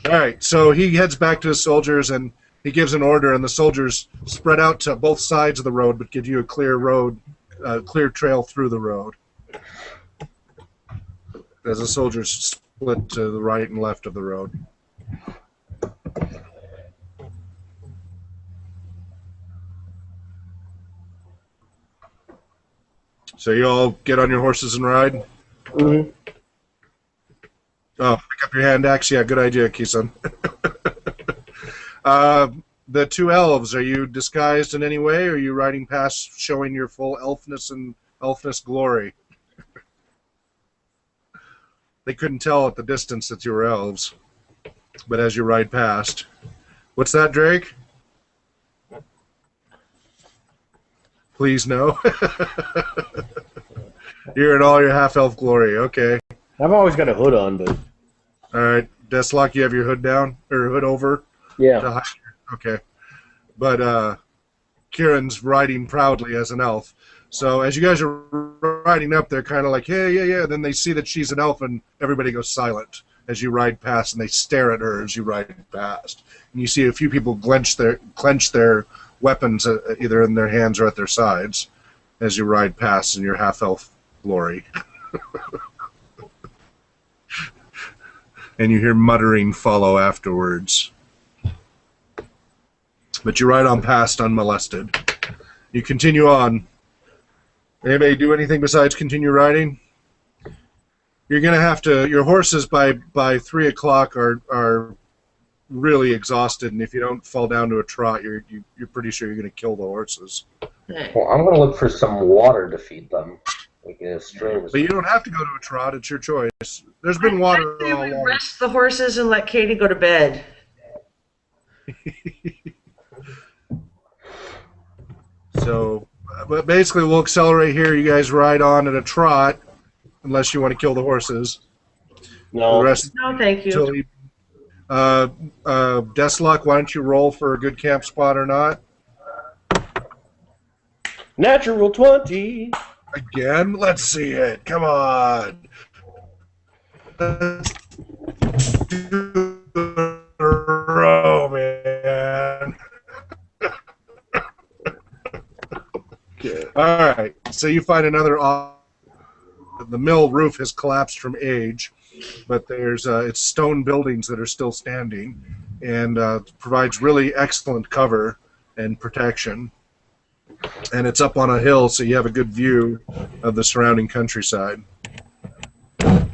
All right. So he heads back to his soldiers and he gives an order, and the soldiers spread out to both sides of the road, but give you a clear road, clear trail through the road. As the soldiers split to the right and left of the road. So you all get on your horses and ride? Mm-hmm. Oh, pick up your hand axe? Yeah, good idea, Kisan. The two elves, are you disguised in any way, or are you riding past showing your full elfness and elfness glory? They couldn't tell at the distance that you were elves, but as you ride past. What's that, Drake? Please no. You're in all your half-elf glory, okay. I've always got a hood on, but All right, Deathlock, you have your hood down, or hood over? yeah. To hide. Okay. But Kieran's riding proudly as an elf. So as you guys are riding up, they're kind of like, hey, yeah. Then they see that she's an elf, and everybody goes silent as you ride past, and they stare at her as you ride past. And you see a few people clench their weapons either in their hands or at their sides as you ride past in your half-elf glory. And you hear muttering follow afterwards. But you ride on past unmolested. You continue on. Anybody do anything besides continue riding? You're going to have to... Your horses by 3 o'clock are really exhausted, and if you don't fall down to a trot, you're pretty sure you're going to kill the horses. Well, I'm going to look for some water to feed them. Like a stream. But you don't have to go to a trot. It's your choice. There's been water I all would along. rest the horses and let Katie go to bed. So, but basically we'll accelerate here. You guys ride on at a trot, unless you want to kill the horses. No. The rest No, thank you. until you, Deathlock, why don't you roll for a good camp spot or not? Natural 20. Again? Let's see it. Come on. Let's do it in a row, man. All right. So you find another. The mill roof has collapsed from age, but there's it's stone buildings that are still standing, and provides really excellent cover and protection. And it's up on a hill, so you have a good view of the surrounding countryside. Free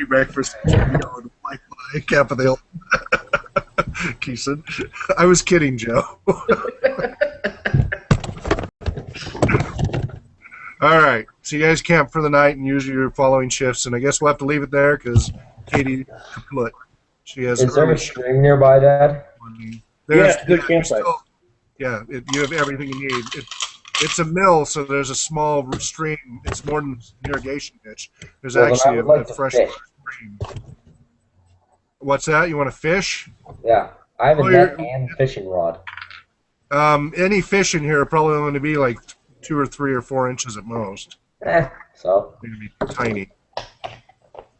breakfast, Camp of the Hill. Keeson. I was kidding, Joe. All right, so you guys camp for the night and use your following shifts, and I guess we'll have to leave it there because Katie kaput. She has. Is there a stream nearby, Dad? Yeah, good campsite. Yeah, you have everything you need. It's a mill, so there's a small stream. It's more than an irrigation ditch. There's Well, then I actually would like a to fresh fish. stream. What's that? You want to fish? Yeah, I have a Oh, net you're- and fishing rod. Any fish in here are probably only going to be like 2 or 3 or 4 inches at most. So They're going to be tiny.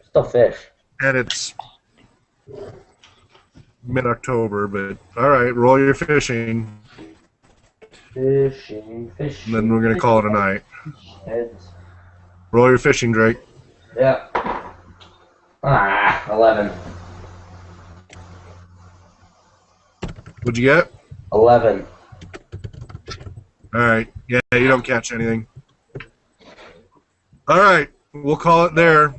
still fish. And it's mid-October, but all right, roll your fishing, Fishing. and then we're going to call it a night. Heads. Roll your fishing, Drake. Yeah. 11. What'd you get? 11. All right. Yeah, you don't catch anything. All right, we'll call it there,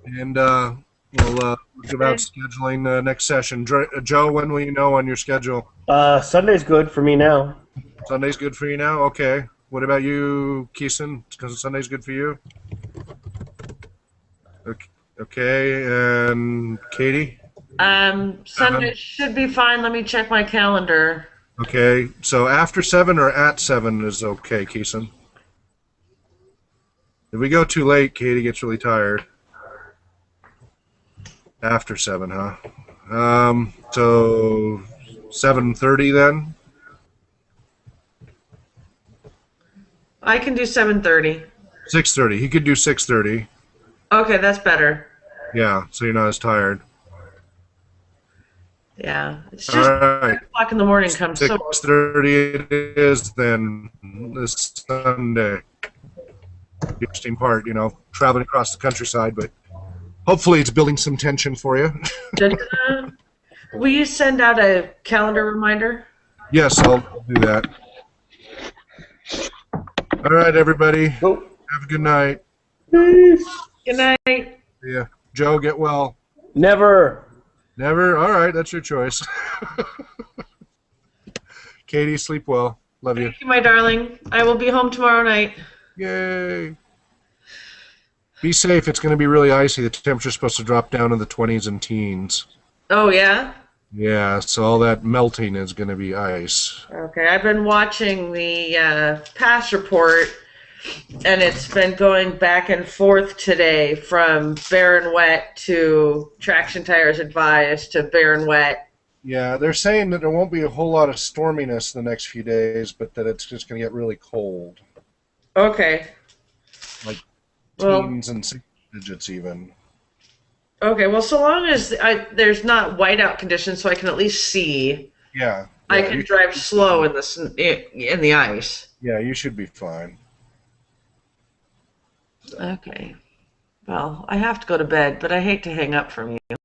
and we'll give out scheduling next session. Joe, when will you know on your schedule? Sunday's good for me now. Sunday's good for you now? Okay. What about you, Keeson? Because Sunday's good for you? Okay, and Katie? Sunday should be fine. Let me check my calendar. Okay, so after 7 or at 7 is okay, Keeson. If we go too late, Katie gets really tired. After 7, huh? So 7:30 then? I can do 7:30. 6:30. He could do 6:30. Okay, that's better. Yeah, so you're not as tired. Yeah, it's All just right. 8 o'clock in the morning comes so. 6:30 it is then this Sunday. The interesting part, traveling across the countryside, but hopefully it's building some tension for you. Will you send out a calendar reminder? Yes, I'll do that. All right, everybody. Oh. Have a good night. Good night. Yeah. Joe, get well. Never. Never? All right, that's your choice. Katie, sleep well. Love you. Thank you, my darling. I will be home tomorrow night. Yay. Be safe. It's going to be really icy. The temperature's supposed to drop down in the 20s and teens. Oh, yeah? Yeah, so all that melting is going to be ice. Okay, I've been watching the pass report, and it's been going back and forth today from bare and wet to traction tires advised to bare and wet. Yeah, they're saying that there won't be a whole lot of storminess the next few days, but that it's just going to get really cold. Okay. Like Well, teens and single digits even. okay, well, so long as there's not whiteout conditions, so I can at least see, Yeah. I yeah, can you- drive slow in the ice. Yeah, you should be fine. Okay. Well, I have to go to bed, but I hate to hang up from you.